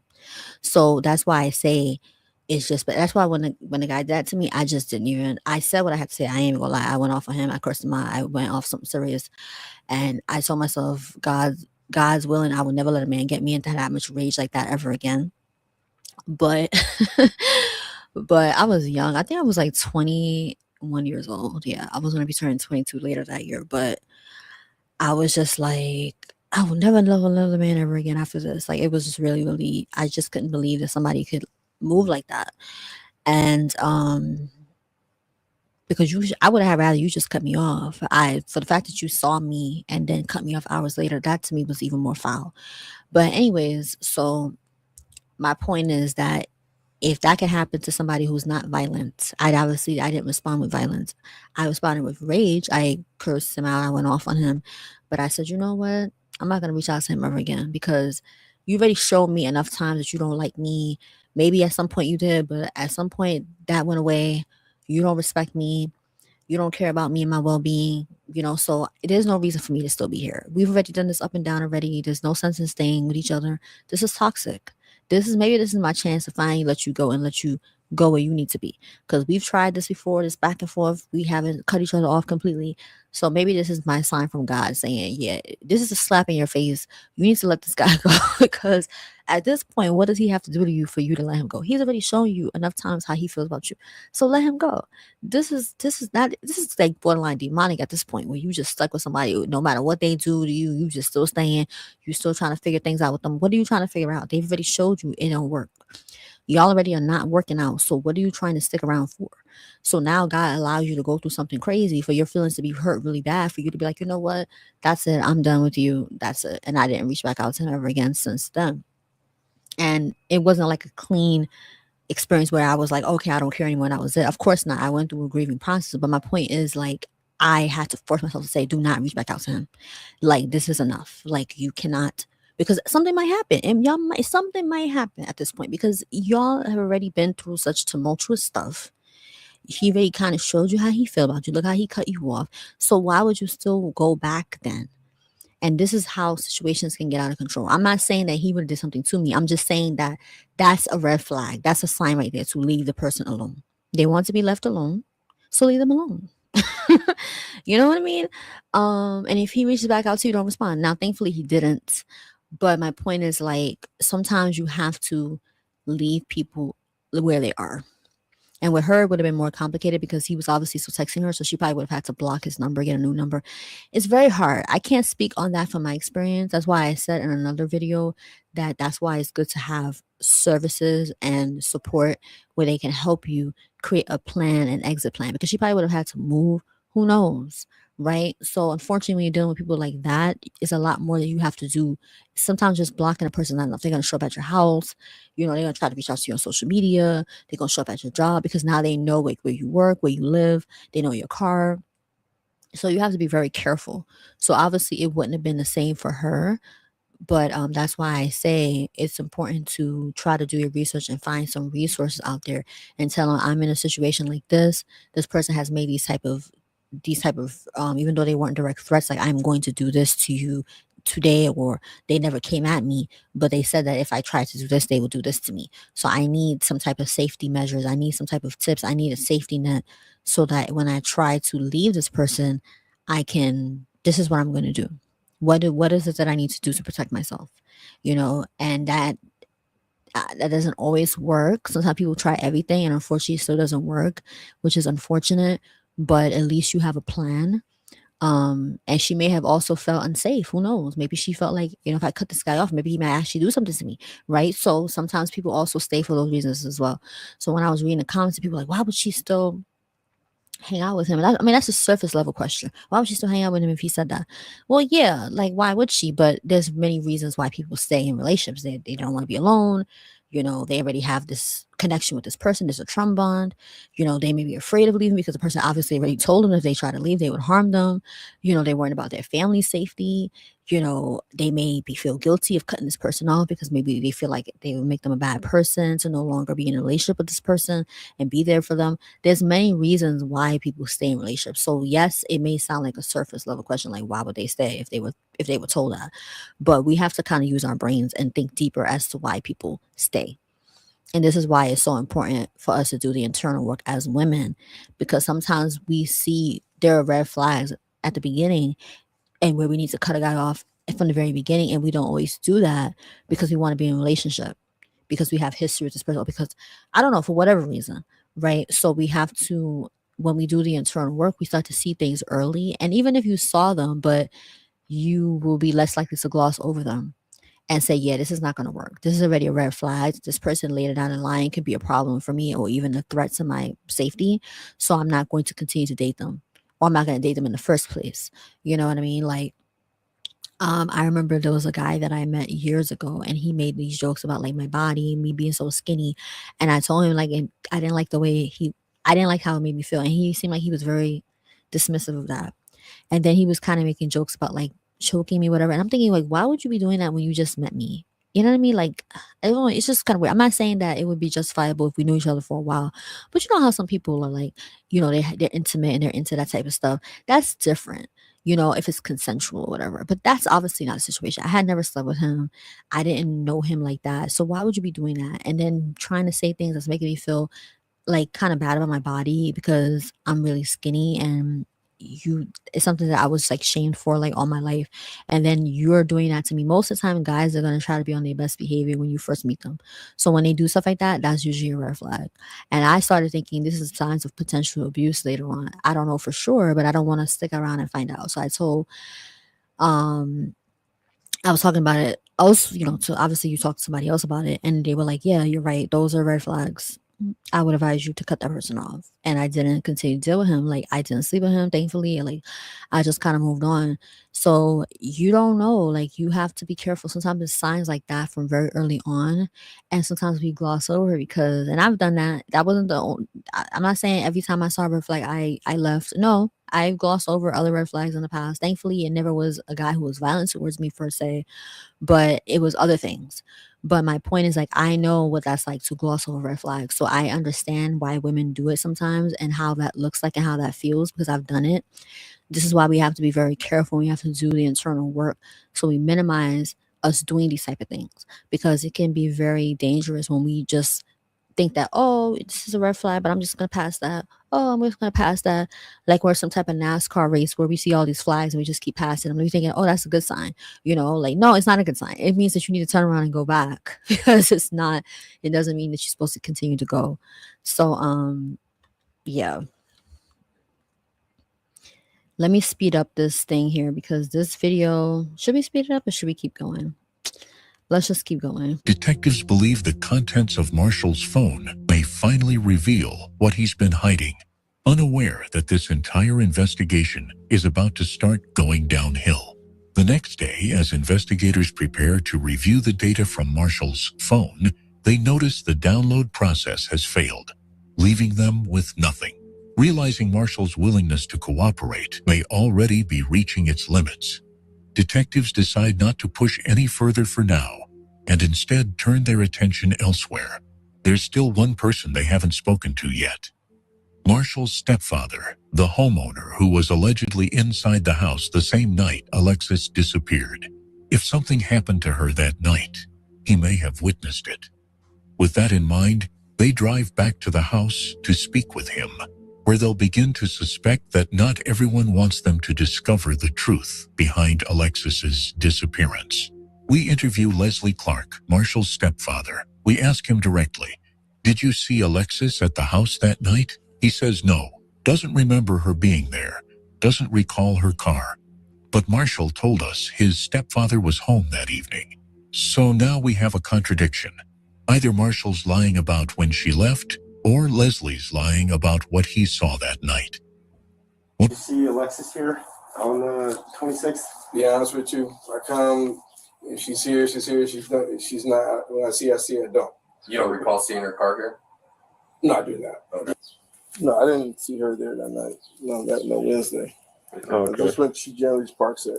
So that's why I say it's just, but that's why when the guy did that to me, I just didn't even, I said what I had to say. I ain't even gonna lie. I went off on him. I cursed him out. I went off something serious. And I told myself, God's willing, I will never let a man get me into that much rage like that ever again. But, but I was young. I think I was like 21 years old. Yeah. I was going to be turning 22 later that year. But I was just like, I will never love another man ever again after this. Like, it was just really, really, I just couldn't believe that somebody could move like that. And because I would have rather you just cut me off. For the fact that you saw me and then cut me off hours later, that to me was even more foul. But anyways, so my point is that if that can happen to somebody who's not violent, I didn't respond with violence. I responded with rage. I cursed him out. I went off on him. But I said, you know what? I'm not going to reach out to him ever again, because you already showed me enough times that you don't like me. Maybe at some point you did, but at some point that went away. You don't respect me. You don't care about me and my well-being, so there's no reason for me to still be here. We've already done this up and down already. There's no sense in staying with each other. This is toxic. This is my chance to finally let you go and let you go where you need to be. Because we've tried this before, this back and forth. We haven't cut each other off completely. So maybe this is my sign from God saying, yeah, this is a slap in your face. You need to let this guy go. Because at this point, what does he have to do to you for you to let him go? He's already shown you enough times how he feels about you. So let him go. This is like borderline demonic at this point, where you just stuck with somebody no matter what they do to you, you just still staying, you still trying to figure things out with them. What are you trying to figure out? They've already showed you it don't work. Y'all already are not working out. So what are you trying to stick around for? So now God allows you to go through something crazy for your feelings to be hurt really bad, for you to be like, you know what? That's it. I'm done with you. That's it. And I didn't reach back out to him ever again since then. And it wasn't like a clean experience where I was like, okay, I don't care anymore. And that was it. Of course not. I went through a grieving process. But my point is, like, I had to force myself to say, do not reach back out to him. Like, this is enough. Like, you cannot, because something might happen. And something might happen at this point, because y'all have already been through such tumultuous stuff. He already kind of showed you how he felt about you. Look how he cut you off. So why would you still go back then? And this is how situations can get out of control. I'm not saying that he would have did something to me. I'm just saying that that's a red flag. That's a sign right there to leave the person alone. They want to be left alone, so leave them alone. You know what I mean? And if he reaches back out to you, don't respond. Now, thankfully, he didn't. But my point is, like, sometimes you have to leave people where they are. And with her, it would have been more complicated because he was obviously still texting her. So she probably would have had to block his number, get a new number. It's very hard. I can't speak on that from my experience. That's why I said in another video that that's why it's good to have services and support where they can help you create a plan, an exit plan, because she probably would have had to move. Who knows? Right. So unfortunately, when you're dealing with people like that, it's a lot more that you have to do. Sometimes just blocking a person not enough. They're going to show up at your house. You know, they're going to try to reach out to you on social media. They're going to show up at your job because now they know like where you work, where you live. They know your car. So you have to be very careful. So obviously it wouldn't have been the same for her. But that's why I say it's important to try to do your research and find some resources out there and tell them, I'm in a situation like this. This person has made these type of even though they weren't direct threats, like, I'm going to do this to you today, or they never came at me, but they said that if I try to do this, they will do this to me. So I need some type of safety measures. I need some type of tips. I need a safety net so that when I try to leave this person, this is what I'm going to do. What is it that I need to do to protect myself? And that doesn't always work. Sometimes people try everything and unfortunately it still doesn't work, which is unfortunate, but at least you have a plan. And she may have also felt unsafe. Who knows? Maybe she felt like, if I cut this guy off, maybe he might actually do something to me, right? So sometimes people also stay for those reasons as well. So when I was reading the comments, people were like, why would she still hang out with him? And that's a surface level question. Why would she still hang out with him if he said that? Well, yeah, like, why would she? But there's many reasons why people stay in relationships. They don't want to be alone. They already have this connection with this person. There's a trauma bond. They may be afraid of leaving because the person obviously already told them if they try to leave, they would harm them. They're worried about their family's safety. They may feel guilty of cutting this person off because maybe they feel like they would make them a bad person to no longer be in a relationship with this person and be there for them. There's many reasons why people stay in relationships. So yes, it may sound like a surface level question, like, why would they stay if they were told that? But we have to kind of use our brains and think deeper as to why people stay. And this is why it's so important for us to do the internal work as women, because sometimes we see there are red flags at the beginning and where we need to cut a guy off from the very beginning. And we don't always do that because we want to be in a relationship, because we have history with this person, because I don't know, for whatever reason, right? So we have to, when we do the internal work, we start to see things early. And even if you saw them, but you will be less likely to gloss over them and say, yeah, this is not going to work. This is already a red flag. This person later down the line could be a problem for me or even a threat to my safety. So I'm not going to continue to date them, or I'm not going to date them in the first place. You know what I mean? Like, I remember there was a guy that I met years ago and he made these jokes about like my body, me being so skinny. And I told him like, I didn't like I didn't like how it made me feel. And he seemed like he was very dismissive of that. And then he was kind of making jokes about like choking me, whatever. And I'm thinking, like, why would you be doing that when you just met me? You know what I mean? Like, I don't know, it's just kind of weird. I'm not saying that it would be justifiable if we knew each other for a while, but you know how some people are like, they're intimate and they're into that type of stuff. That's different, if it's consensual or whatever. But that's obviously not a situation. I had never slept with him. I didn't know him like that. So why would you be doing that? And then trying to say things that's making me feel like kind of bad about my body because I'm really skinny, and it's something that I was like shamed for like all my life, and then you're doing that to me. Most of the time guys are going to try to be on their best behavior when you first meet them, so when they do stuff like that, that's usually a red flag. And I started thinking this is signs of potential abuse later on. I don't know for sure, but I don't want to stick around and find out. So I told um I was talking about it. I was, so obviously you talked to somebody else about it, and they were like, "Yeah, you're right. Those are red flags. I would advise you to cut that person off." And I didn't continue to deal with him. Like I didn't sleep with him, thankfully. And like I just kind of moved on. So you don't know. Like you have to be careful. Sometimes it's signs like that from very early on, and sometimes we gloss over because. And I've done that. That wasn't the only. I'm not saying every time I saw a red flag, I left. No, I've glossed over other red flags in the past. Thankfully, it never was a guy who was violent towards me per se, but it was other things. But my point is like I know what that's like to gloss over red flags. So I understand why women do it sometimes and how that looks like and how that feels because I've done it. This is why we have to be very careful. We have to do the internal work so we minimize us doing these type of things because it can be very dangerous when we just think that, oh, this is a red flag, but I'm just gonna pass that. Oh, I'm just gonna pass that. Like we're some type of NASCAR race where we see all these flags and we just keep passing them. And we're thinking, oh, that's a good sign. Like no, it's not a good sign. It means that you need to turn around and go back because it's not. It doesn't mean that you're supposed to continue to go. So, yeah. Let me speed up this thing here because this video should we speed it up or should we keep going? Let's just keep going. Detectives believe the contents of Marshall's phone may finally reveal what he's been hiding, unaware that this entire investigation is about to start going downhill. The next day, as investigators prepare to review the data from Marshall's phone, they notice the download process has failed, leaving them with nothing. Realizing Marshall's willingness to cooperate may already be reaching its limits, detectives decide not to push any further for now and instead turn their attention elsewhere. There's still one person they haven't spoken to yet. Marshall's stepfather, the homeowner who was allegedly inside the house the same night Alexis disappeared. If something happened to her that night, he may have witnessed it. With that in mind, they drive back to the house to speak with him, where they'll begin to suspect that not everyone wants them to discover the truth behind Alexis's disappearance. We interview Leslie Clark, Marshall's stepfather. We ask him directly, "Did you see Alexis at the house that night?" He says no, doesn't remember her being there, doesn't recall her car. But Marshall told us his stepfather was home that evening. So now we have a contradiction. Either Marshall's lying about when she left, or Leslie's lying about what he saw that night. You see Alexis here on the 26th? Be honest with you, I come, if she's here, she's here, she's not, when I see her, I don't. You don't recall seeing her car here? No, I do not. Okay. No, I didn't see her there that night. No Wednesday. Okay. That's when she generally parks at.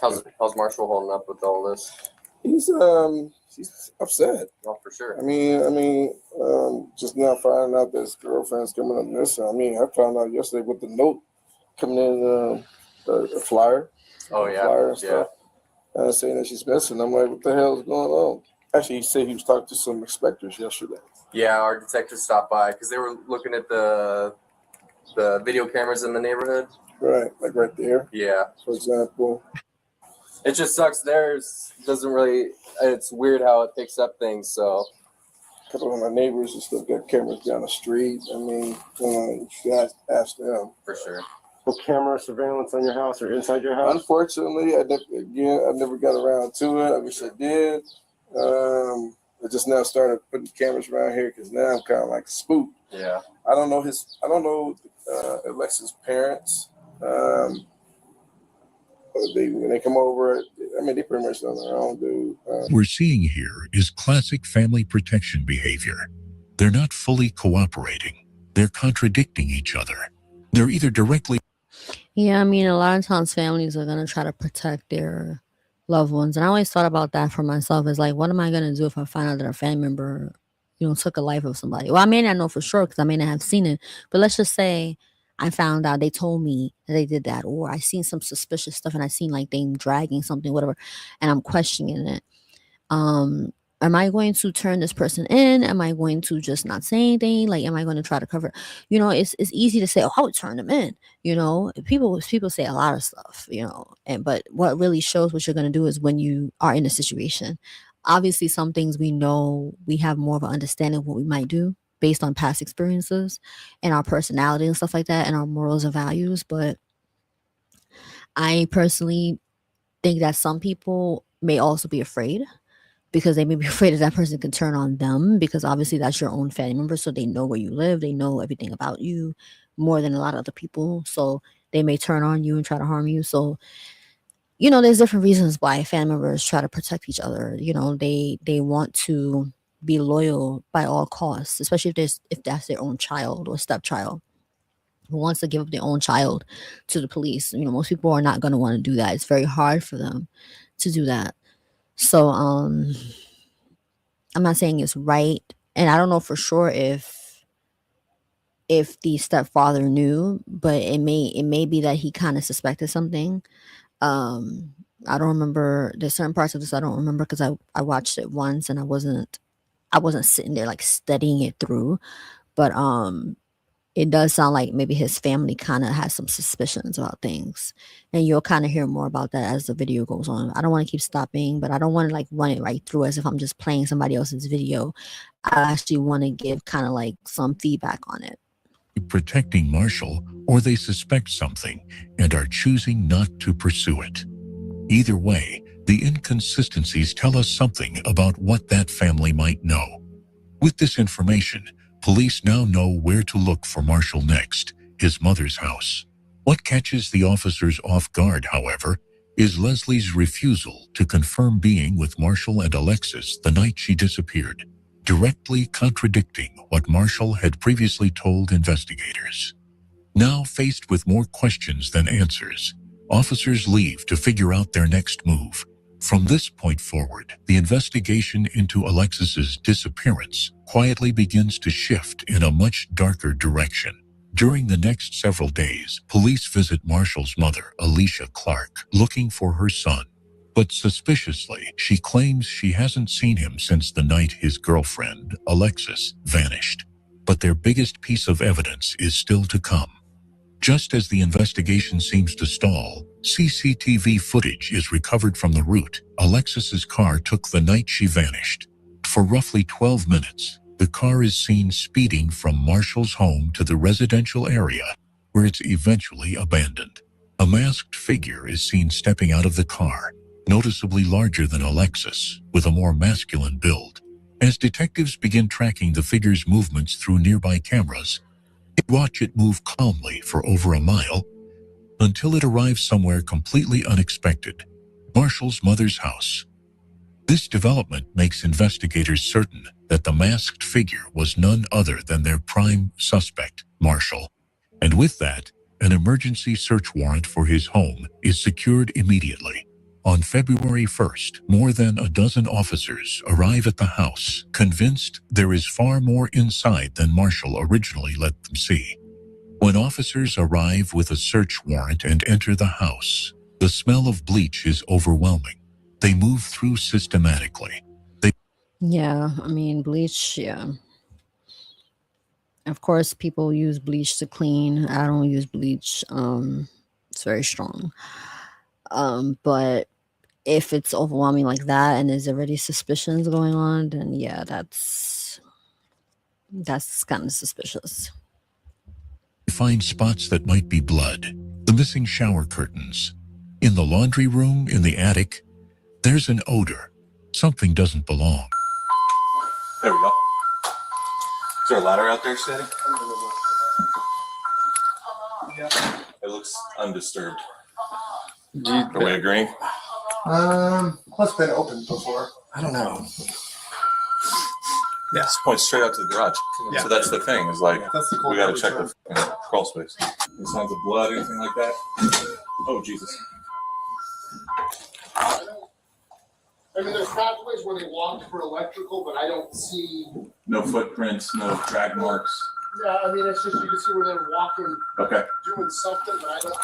How's Marshall holding up with all this? He's upset. Oh, for sure. I mean, just now finding out that his girlfriend's coming up missing. I mean, I found out yesterday with the note coming in, the flyer. Oh yeah. Flyer and stuff. Saying that she's missing. I'm like, what the hell is going on? Actually, he said he was talking to some inspectors yesterday. Yeah, our detectives stopped by because they were looking at the video cameras in the neighborhood. Right, like right there. Yeah. For example. It just sucks. Theirs doesn't really. It's weird how it picks up things. So, a couple of my neighbors and stuff got cameras down the street. I mean, you guys ask them for sure. No camera surveillance on your house or inside your house? Unfortunately, I never got around to it. I wish I did. I just now started putting cameras around here because now I'm kind of like spooked. Yeah. I don't know Alexis' parents. When they come over, I mean, they pretty much on their own, dude. We're seeing here is classic family protection behavior. They're not fully cooperating. They're contradicting each other. They're either directly... Yeah, I mean, a lot of times families are going to try to protect their loved ones. And I always thought about that for myself. Is like, what am I going to do if I find out that a family member, took a life of somebody? Well, I may not know for sure because I may not have seen it. But let's just say I found out, they told me that they did that, or I seen some suspicious stuff and I seen like them dragging something, whatever, and I'm questioning it. am I going to turn this person in? Am I going to just not say anything? Like, am I going to try to cover? It's easy to say, oh, I would turn them in. People say a lot of stuff, but what really shows what you're going to do is when you are in a situation. Obviously, some things we know we have more of an understanding of what we might do based on past experiences and our personality and stuff like that and our morals and values. But I personally think that some people may also be afraid because they may be afraid that that person can turn on them because obviously that's your own family member. So they know where you live. They know everything about you more than a lot of other people. So they may turn on you and try to harm you. So, there's different reasons why family members try to protect each other. They want to be loyal by all costs, especially if that's their own child or stepchild who wants to give up their own child to the police. Most people are not going to want to do that. It's very hard for them to do that. So, I'm not saying it's right, and I don't know for sure if the stepfather knew, but it may be that he kind of suspected something. I don't remember. There's certain parts of this I don't remember because I watched it once and I wasn't sitting there like studying it through, but it does sound like maybe his family kind of has some suspicions about things, and you'll kind of hear more about that as the video goes on. I don't want to keep stopping, but I don't want to like run it right through as if I'm just playing somebody else's video. I actually want to give kind of like some feedback on it. Protecting Marshall, or they suspect something and are choosing not to pursue it. Either way, the inconsistencies tell us something about what that family might know. With this information, police now know where to look for Marshall next, his mother's house. What catches the officers off guard, however, is Leslie's refusal to confirm being with Marshall and Alexis the night she disappeared, directly contradicting what Marshall had previously told investigators. Now faced with more questions than answers, officers leave to figure out their next move. From this point forward, the investigation into Alexis's disappearance quietly begins to shift in a much darker direction. During the next several days, police visit Marshall's mother, Alicia Clark, looking for her son. But suspiciously, she claims she hasn't seen him since the night his girlfriend, Alexis, vanished. But their biggest piece of evidence is still to come. Just as the investigation seems to stall, CCTV footage is recovered from the route Alexis's car took the night she vanished. For roughly 12 minutes, the car is seen speeding from Marshall's home to the residential area, where it's eventually abandoned. A masked figure is seen stepping out of the car, noticeably larger than Alexis, with a more masculine build. As detectives begin tracking the figure's movements through nearby cameras, they watch it move calmly for over a mile until it arrives somewhere completely unexpected, Marshall's mother's house. This development makes investigators certain that the masked figure was none other than their prime suspect, Marshall. And with that, an emergency search warrant for his home is secured immediately. On February 1st, more than a dozen officers arrive at the house, convinced there is far more inside than Marshall originally let them see. When officers arrive with a search warrant and enter the house, the smell of bleach is overwhelming. They move through systematically. Yeah, I mean, bleach, yeah. Of course, people use bleach to clean. I don't use bleach. It's very strong. But if it's overwhelming like that and there's already suspicions going on, then yeah, that's kind of suspicious. Find spots that might be blood, the missing shower curtains. In the laundry room, in the attic, there's an odor. Something doesn't belong. There we go. Is there a ladder out there, Steady? Yeah. It looks undisturbed. Are we agreeing? What's been opened before? I don't know. Yeah, this points straight out to the garage. Yeah. So that's the thing, is like, That's the we gotta check the crawl space. Any signs of blood, anything like that? Oh, Jesus. I mean, there's pathways where they walked for electrical, but I don't see. No footprints, no drag marks. Yeah, I mean, it's just you can see where they're walking, Okay. doing something, but I don't.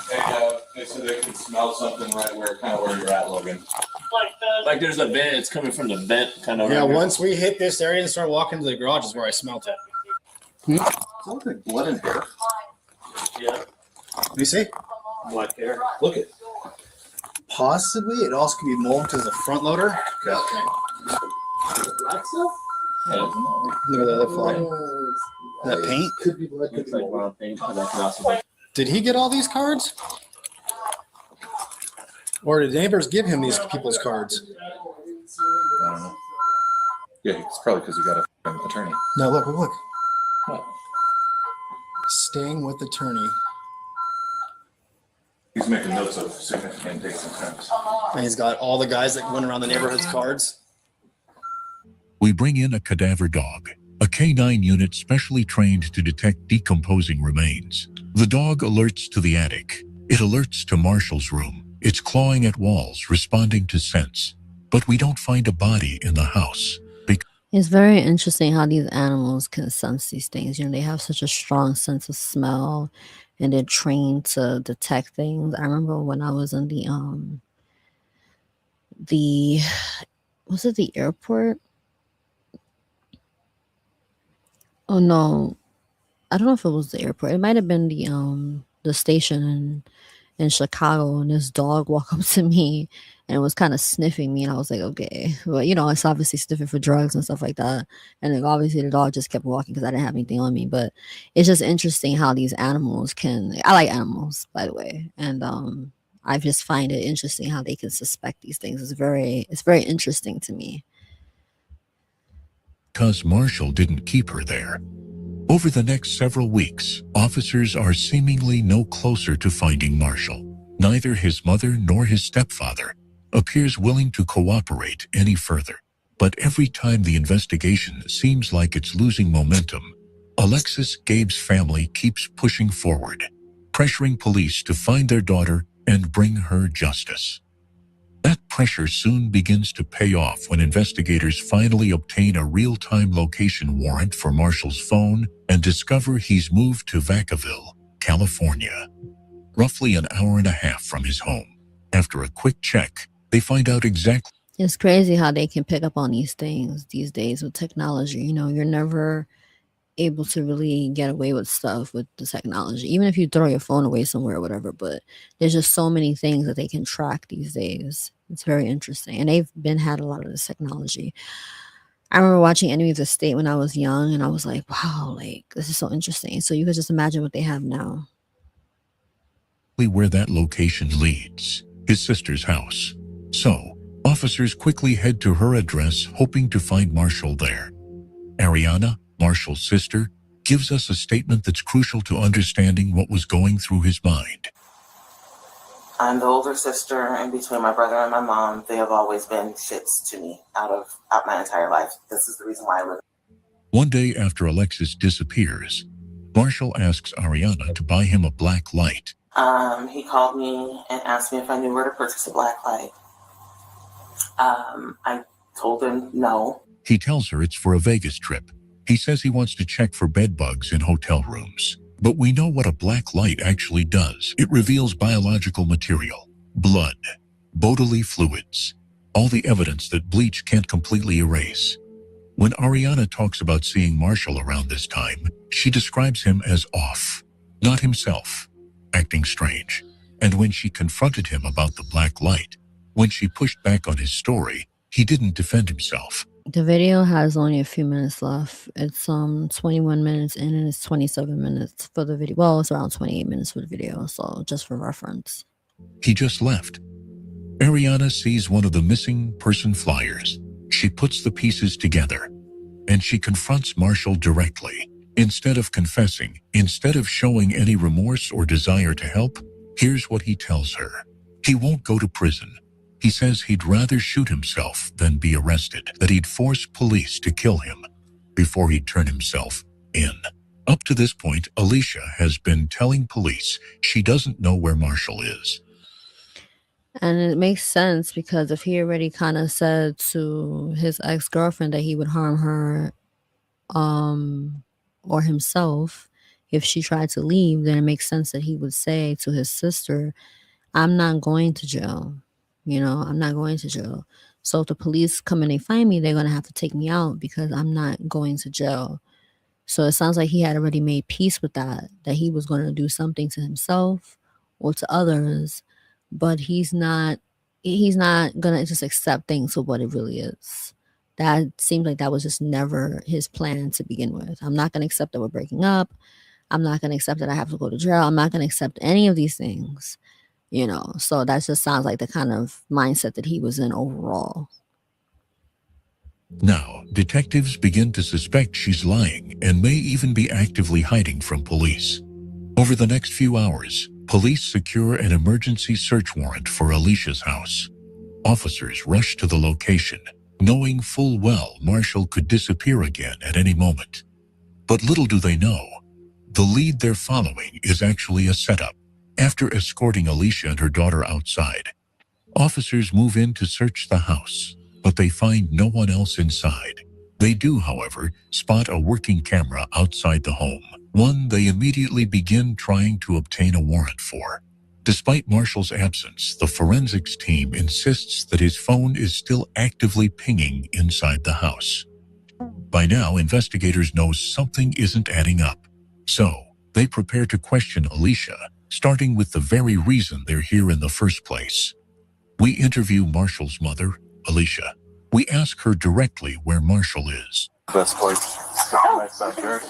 Hey, Yeah, they said they can smell something right where you're at, Logan. Like there's a vent. It's coming from the vent, kind of. Yeah, once we hit this area and start walking to the garage is where I smelt it. Does that look like blood and hair? Yeah. Let me see. Black hair. Look at. Possibly. It also could be mold because the front loader. Okay. Black stuff. Look at the other fly. That paint. Could be blood. Looks like brown paint, but that can also be. Did he get all these cards? Or did neighbors give him these people's cards? I don't know. Yeah, it's probably because you got an attorney. No, look. What? Staying with attorney. He's making notes of significant dates and times. And he's got all the guys that went around the neighborhood's cards. We bring in a cadaver dog, a K9 unit specially trained to detect decomposing remains. The dog alerts to the attic. It alerts to Marshall's room. It's clawing at walls, responding to scents. But we don't find a body in the house. It's very interesting how these animals can sense these things. You know, they have such a strong sense of smell and they're trained to detect things. I remember when I was in was it the airport? Oh no. I don't know if it was the airport. It might have been the station in Chicago, and this dog walked up to me and it was kind of sniffing me, and I was like, okay. But you know, it's obviously sniffing for drugs and stuff like that. And like obviously the dog just kept walking because I didn't have anything on me. But it's just interesting how these animals I like animals, by the way. And I just find it interesting how they can suspect these things. It's very interesting to me. Because Marshall didn't keep her there. Over the next several weeks, officers are seemingly no closer to finding Marshall. Neither his mother nor his stepfather appears willing to cooperate any further. But every time the investigation seems like it's losing momentum, Alexis, Gabe's family keeps pushing forward, pressuring police to find their daughter and bring her justice. That pressure soon begins to pay off when investigators finally obtain a real-time location warrant for Marshall's phone and discover he's moved to Vacaville, California, roughly an hour and a half from his home. After a quick check, they find out exactly. It's crazy how they can pick up on these things these days with technology. You know, you're never able to really get away with stuff with the technology, even if you throw your phone away somewhere or whatever. But there's just so many things that they can track these days. It's very interesting. And they've had a lot of this technology. I remember watching Enemy of the State when I was young, and I was like, wow, like this is so interesting. So you could just imagine what they have now. Where that location leads, his sister's house. So, officers quickly head to her address, hoping to find Marshall there. Ariana, Marshall's sister, gives us a statement that's crucial to understanding what was going through his mind. I'm the older sister, and between my brother and my mom, they have always been shits to me out my entire life. This is the reason why I live. One day after Alexis disappears, Marshall asks Ariana to buy him a black light. He called me and asked me if I knew where to purchase a black light. I told him no. He tells her it's for a Vegas trip. He says he wants to check for bed bugs in hotel rooms. But we know what a black light actually does. It reveals biological material, blood, bodily fluids, all the evidence that bleach can't completely erase. When Ariana talks about seeing Marshall around this time, she describes him as off, not himself, acting strange. And when she confronted him about the black light, when she pushed back on his story, he didn't defend himself. The video has only a few minutes left. It's 21 minutes in and it's 27 minutes for the video. Well, it's around 28 minutes for the video, so just for reference. He just left. Ariana sees one of the missing person flyers. She puts the pieces together, and she confronts Marshall directly. Instead of confessing, instead of showing any remorse or desire to help, here's what he tells her. He won't go to prison. He says he'd rather shoot himself than be arrested, that he'd force police to kill him before he'd turn himself in. Up to this point, Alicia has been telling police she doesn't know where Marshall is. And it makes sense because if he already kind of said to his ex-girlfriend that he would harm her or himself If she tried to leave, then it makes sense that he would say to his sister, I'm not going to jail. I'm not going to jail. So if the police come and they find me, they're going to have to take me out because I'm not going to jail. So it sounds like he had already made peace with that he was going to do something to himself or to others, but he's not going to just accept things for what it really is. That seems like that was just never his plan to begin with. I'm not going to accept that we're breaking up. I'm not going to accept that I have to go to jail. I'm not going to accept any of these things. So that just sounds like the kind of mindset that he was in overall. Now, detectives begin to suspect she's lying and may even be actively hiding from police. Over the next few hours, police secure an emergency search warrant for Alicia's house. Officers rush to the location, knowing full well Marshall could disappear again at any moment. But little do they know, the lead they're following is actually a setup. After escorting Alicia and her daughter outside, officers move in to search the house, but they find no one else inside. They do, however, spot a working camera outside the home, one they immediately begin trying to obtain a warrant for. Despite Marshall's absence, the forensics team insists that his phone is still actively pinging inside the house. By now, investigators know something isn't adding up, so they prepare to question Alicia, starting with the very reason they're here in the first place. We interview Marshall's mother, Alicia. We ask her directly where Marshall is. Best place. Nice backyard.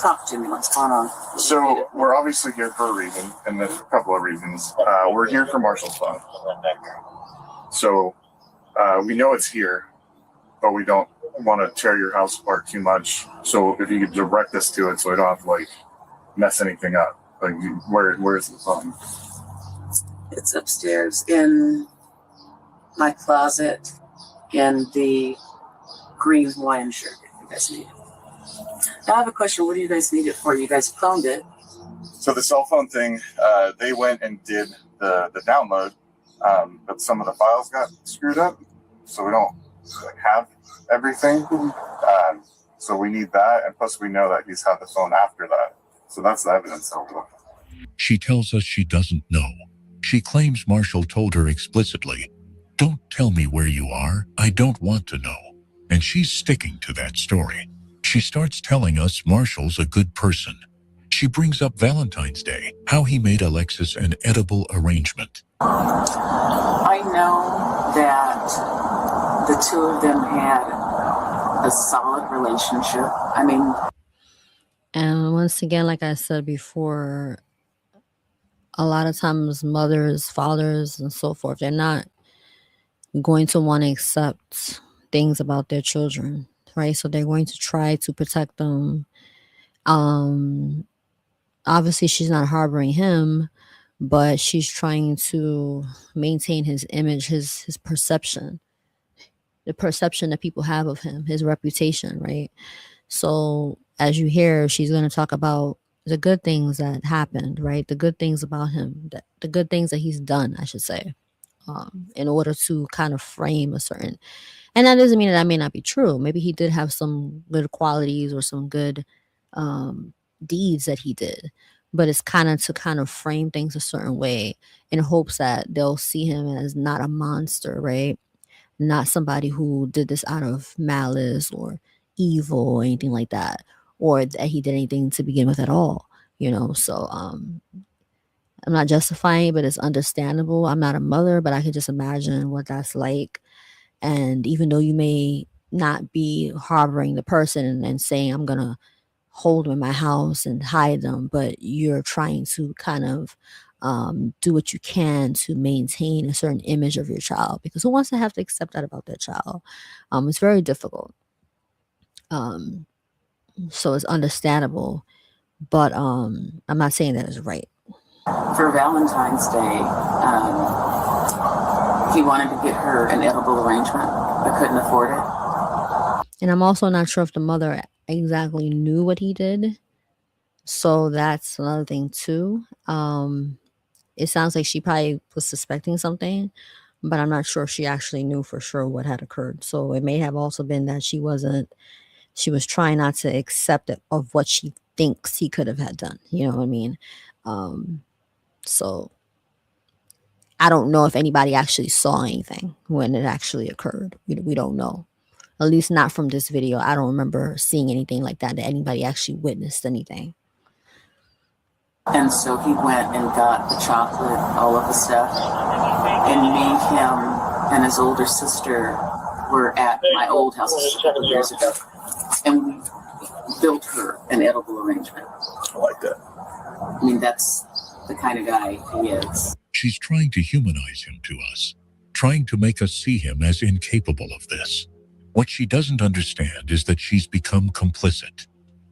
Talk to me. What's going on? So we're obviously here for a reason, and there's a couple of reasons. We're here for Marshall's phone. So we know it's here, but we don't want to tear your house apart too much. So if you could direct us to it, so I don't have to mess anything up. Where is the phone? It's upstairs in my closet in the green Hawaiian shirt, if you guys need it. Now I have a question. What do you guys need it for? You guys found it. So the cell phone thing, they went and did the download, but some of the files got screwed up, so we don't have everything. So we need that, and plus we know that he's had the phone after that. So that's the evidence that we're looking for. She tells us she doesn't know. She claims Marshall told her explicitly, "Don't tell me where you are, I don't want to know." And she's sticking to that story. She starts telling us Marshall's a good person. She brings up Valentine's Day, how he made Alexis an edible arrangement. I know that the two of them had a solid relationship. And once again, like I said before, a lot of times mothers, fathers, and so forth, they're not going to want to accept things about their children, right? So they're going to try to protect them. Obviously, she's not harboring him, but she's trying to maintain his image, his perception, the perception that people have of him, his reputation, right? So as you hear, she's going to talk about the good things that happened, right? The good things about him, the good things that he's done, I should say, in order to kind of frame a certain. And that doesn't mean that may not be true. Maybe he did have some good qualities or some good deeds that he did, but it's kind of frame things a certain way in hopes that they'll see him as not a monster, right? Not somebody who did this out of malice or evil or anything like that, or that he did anything to begin with at all, So I'm not justifying, but it's understandable. I'm not a mother, but I can just imagine what that's like. And even though you may not be harboring the person and saying, I'm going to hold them in my house and hide them, but you're trying to kind of do what you can to maintain a certain image of your child, because who wants to have to accept that about their child? It's very difficult. So it's understandable, but I'm not saying that is right. For Valentine's Day, he wanted to get her an edible arrangement, but couldn't afford it. And I'm also not sure if the mother exactly knew what he did. So that's another thing too. It sounds like she probably was suspecting something, but I'm not sure if she actually knew for sure what had occurred. So it may have also been that she was trying not to accept it of what she thinks he could have had done. You know what I mean? So I don't know if anybody actually saw anything when it actually occurred. We don't know. At least not from this video. I don't remember seeing anything like that anybody actually witnessed anything. And so he went and got the chocolate, all of the stuff, and me, him, and his older sister were at my old house a couple years ago, and we built her an edible arrangement. I like that. I mean, that's the kind of guy he is. She's trying to humanize him to us, trying to make us see him as incapable of this. What she doesn't understand is that she's become complicit.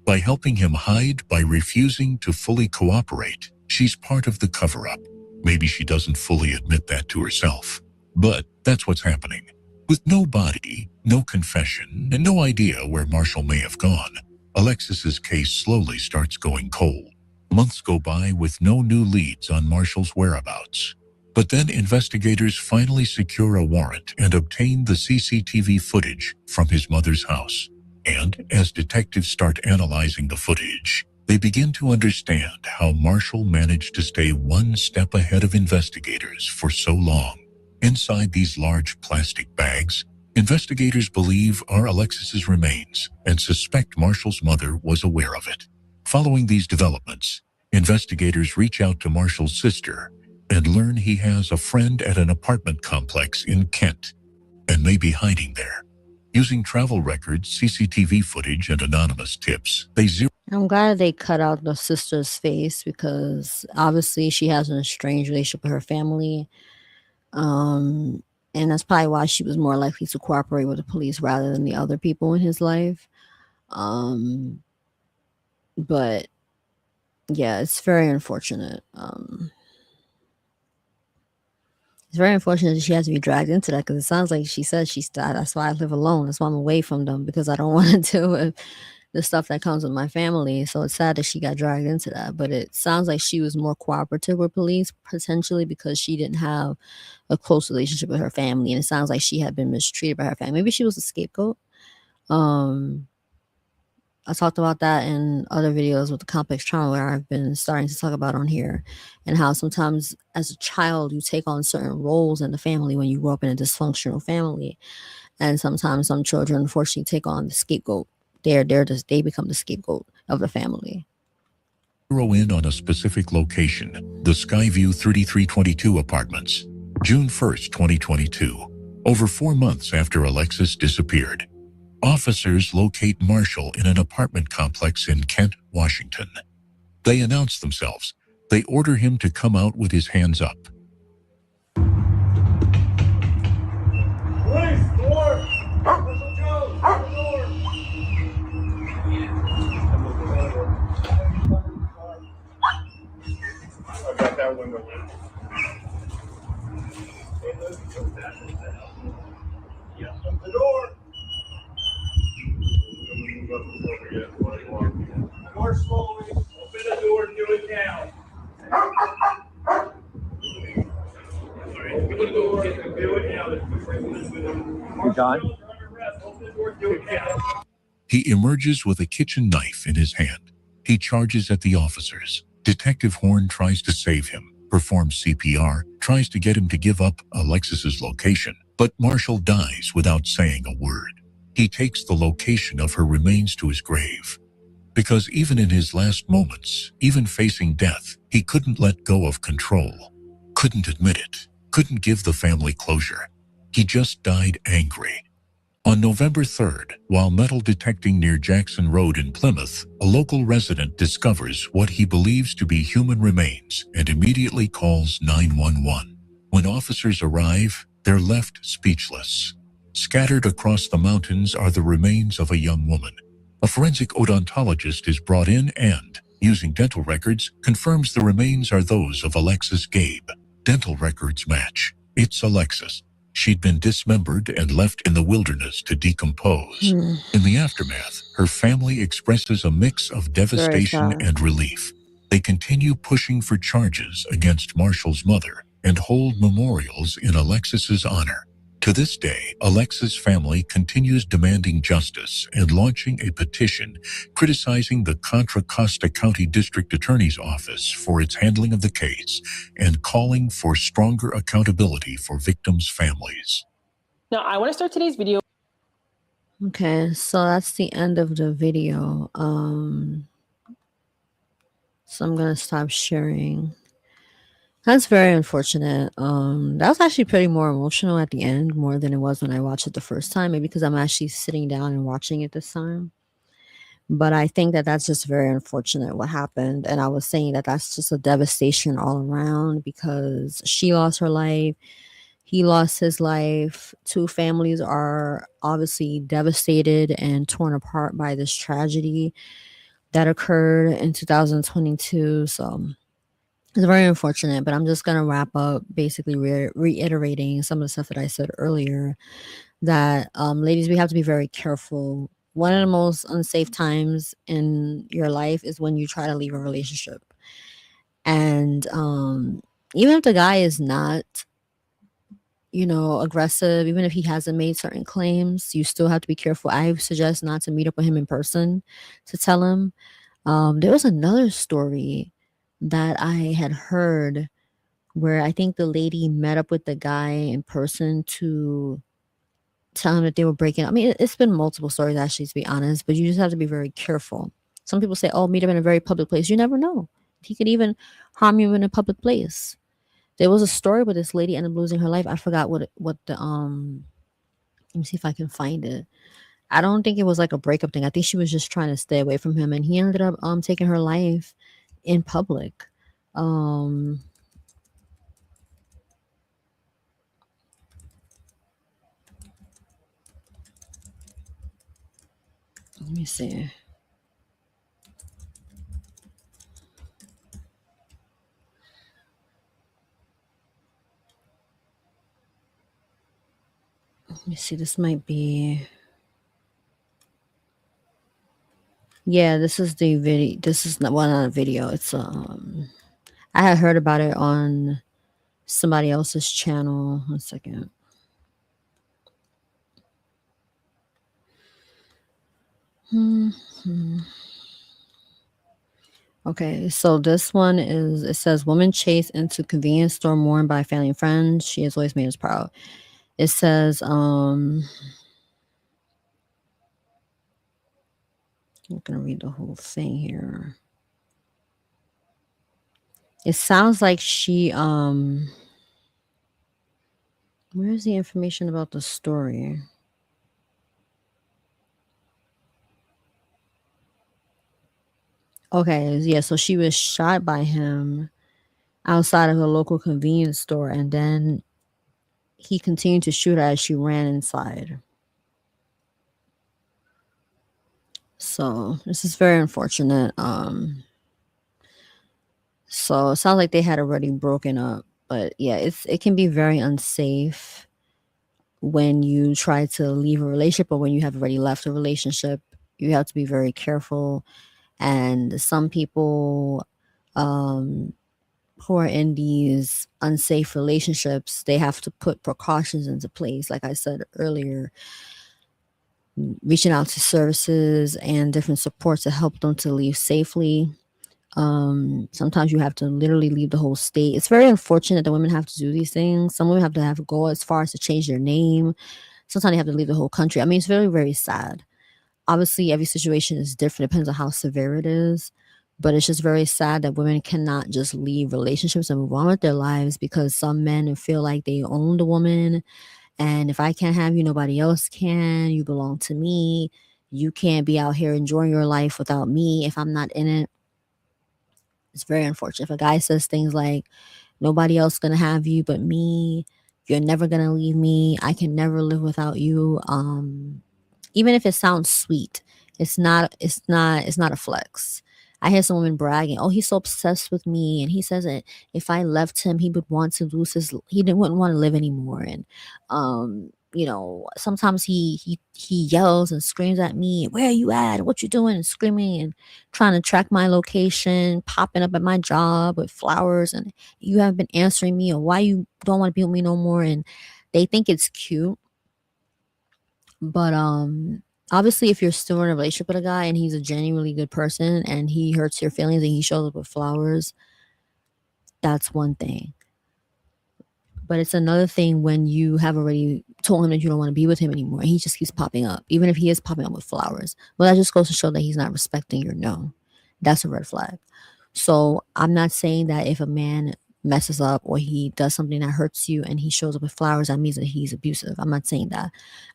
By helping him hide, by refusing to fully cooperate, she's part of the cover-up. Maybe she doesn't fully admit that to herself, but that's what's happening. With no body, no confession, and no idea where Marshall may have gone, Alexis's case slowly starts going cold. Months go by with no new leads on Marshall's whereabouts. But then investigators finally secure a warrant and obtain the CCTV footage from his mother's house. And as detectives start analyzing the footage, they begin to understand how Marshall managed to stay one step ahead of investigators for so long. Inside these large plastic bags, investigators believe are Alexis's remains and suspect Marshall's mother was aware of it. Following these developments, investigators reach out to Marshall's sister and learn he has a friend at an apartment complex in Kent and may be hiding there. Using travel records, CCTV footage, and anonymous tips, they zero. I'm glad they cut out the sister's face because obviously she has an estranged relationship with her family. And that's probably why she was more likely to cooperate with the police rather than the other people in his life. But yeah, it's very unfortunate. It's very unfortunate that she has to be dragged into that because it sounds like she said she's died. That's why I live alone. That's why I'm away from them because I don't want to deal with the stuff that comes with my family. So it's sad that she got dragged into that. But it sounds like she was more cooperative with police potentially because she didn't have a close relationship with her family. And it sounds like she had been mistreated by her family. Maybe she was a scapegoat. I talked about that in other videos with the complex trauma where I've been starting to talk about on here and how sometimes as a child you take on certain roles in the family when you grow up in a dysfunctional family. And sometimes some children unfortunately take on the scapegoat. They become the scapegoat of the family. Zero in on a specific location, the Skyview 3322 apartments, June 1st, 2022, over 4 months after Alexis disappeared. Officers locate Marshall in an apartment complex in Kent, Washington. They announce themselves. They order him to come out with his hands up. Police, door! Marshall Jones, door! I got that window. Yeah, open the door. More slowly. Open the door and do it now. Open the door and do it now. You gone? Open the door and do it now. He emerges with a kitchen knife in his hand. He charges at the officers. Detective Horn tries to save him, performs CPR, tries to get him to give up Alexis's location, but Marshall dies without saying a word. He takes the location of her remains to his grave. Because even in his last moments, even facing death, he couldn't let go of control, couldn't admit it, couldn't give the family closure. He just died angry. On November 3rd, while metal detecting near Jackson Road in Plymouth, a local resident discovers what he believes to be human remains and immediately calls 911. When officers arrive, they're left speechless. Scattered across the mountains are the remains of a young woman. A forensic odontologist is brought in and, using dental records, confirms the remains are those of Alexis Gabe. Dental records match. It's Alexis. She'd been dismembered and left in the wilderness to decompose. In the aftermath, her family expresses a mix of devastation and relief. They continue pushing for charges against Marshall's mother and hold memorials in Alexis's honor. To this day, Alexis' family continues demanding justice and launching a petition criticizing the Contra Costa County District Attorney's Office for its handling of the case and calling for stronger accountability for victims' families. Now, I want to start today's video. Okay, so that's the end of the video. So I'm gonna stop sharing. That's very unfortunate. That was actually pretty more emotional at the end, more than it was when I watched it the first time. Maybe because I'm actually sitting down and watching it this time. But I think that that's just very unfortunate what happened. And I was saying that that's just a devastation all around because she lost her life. He lost his life. Two families are obviously devastated and torn apart by this tragedy that occurred in 2022. So it's very unfortunate, but I'm just going to wrap up basically reiterating some of the stuff that I said earlier that ladies, we have to be very careful. One of the most unsafe times in your life is when you try to leave a relationship. And even if the guy is not, aggressive, even if he hasn't made certain claims, you still have to be careful. I suggest not to meet up with him in person to tell him. There was another story that I had heard where I think the lady met up with the guy in person to tell him that they were breaking up. I mean, it's been multiple stories actually, to be honest, but you just have to be very careful. Some people say, oh, meet him in a very public place. You never know. He could even harm you in a public place. There was a story where this lady ended up losing her life. I forgot what the let me see if I can find it. I don't think it was like a breakup thing. I think she was just trying to stay away from him, and he ended up taking her life in public. Let me see. Let me see. This might be. Yeah, this is the video. This is not a video. It's I had heard about it on somebody else's channel. 1 second. Okay, so this one is, it says, woman chased into convenience store mourned by family and friends. She has always made us proud. It says, I'm gonna read the whole thing here. It sounds like she where's the information about the story? Okay, yeah, so she was shot by him outside of a local convenience store, and then he continued to shoot her as she ran inside. So this is very unfortunate. So it sounds like they had already broken up, but yeah, it can be very unsafe when you try to leave a relationship or when you have already left a relationship. You have to be very careful. And some people who are in these unsafe relationships, they have to put precautions into place. Like I said earlier, reaching out to services and different support to help them to leave safely. Sometimes you have to literally leave the whole state. It's very unfortunate that women have to do these things. Some women have to go as far as to change their name. Sometimes they have to leave the whole country. I mean, it's very, very sad. Obviously, every situation is different. It depends on how severe it is. But it's just very sad that women cannot just leave relationships and move on with their lives because some men feel like they own the woman. And if I can't have you, nobody else can. You belong to me. You can't be out here enjoying your life without me if I'm not in it. It's very unfortunate. If a guy says things like, nobody else gonna have you but me, you're never gonna leave me, I can never live without you. Even if it sounds sweet, it's not a flex. I hear some women bragging, oh, he's so obsessed with me, and he says that if I left him, he would want to wouldn't want to live anymore. And sometimes he yells and screams at me, where are you at? What you doing? And screaming and trying to track my location, popping up at my job with flowers, and you haven't been answering me, or why you don't want to be with me no more. And They think it's cute, but obviously if you're still in a relationship with a guy and he's a genuinely good person and he hurts your feelings and he shows up with flowers, that's one thing. But it's another thing when you have already told him that you don't want to be with him anymore and he just keeps popping up, even if he is popping up with flowers. Well, that just goes to show that he's not respecting your no. That's a red flag. So I'm not saying that if a man messes up or he does something that hurts you and he shows up with flowers, that means that he's abusive. I'm not saying that.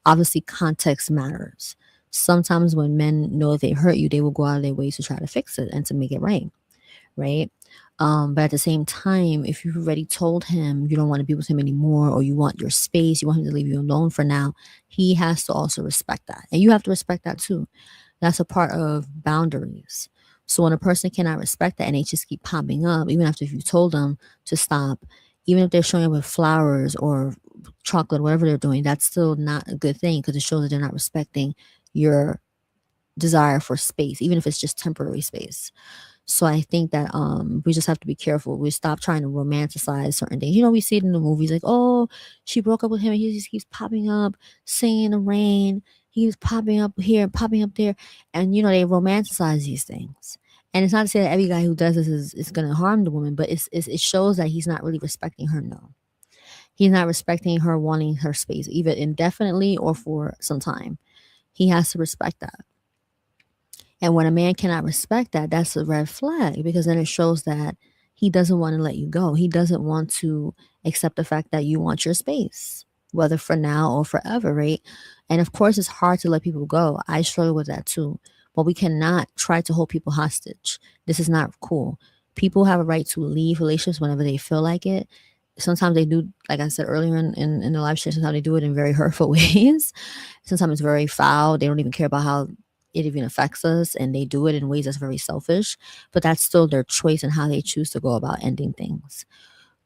Obviously, context matters. Sometimes when men know that they hurt you, they will go out of their way to try to fix it and to make it right. Right. But at the same time, if you've already told him you don't want to be with him anymore or you want your space, you want him to leave you alone for now, he has to also respect that. And you have to respect that too. That's a part of boundaries. So when a person cannot respect that and they just keep popping up, even after you told them to stop, even if they're showing up with flowers or chocolate, whatever they're doing, that's still not a good thing because it shows that they're not respecting your desire for space, even if it's just temporary space. So I think that we just have to be careful. We stop trying to romanticize certain things. We see it in the movies like, oh, she broke up with him and he just keeps popping up, singing in the rain. He's popping up here, popping up there. And they romanticize these things. And it's not to say that every guy who does this is going to harm the woman, but it shows that he's not really respecting her. No. He's not respecting her wanting her space, either indefinitely or for some time. He has to respect that. And when a man cannot respect that, that's a red flag because then it shows that he doesn't want to let you go. He doesn't want to accept the fact that you want your space, whether for now or forever, right? And of course, it's hard to let people go. I struggle with that too. But we cannot try to hold people hostage. This is not cool. People have a right to leave relationships whenever they feel like it. Sometimes they do, like I said earlier in the live stream, sometimes they do it in very hurtful ways. Sometimes it's very foul. They don't even care about how it even affects us, and they do it in ways that's very selfish, but that's still their choice and how they choose to go about ending things.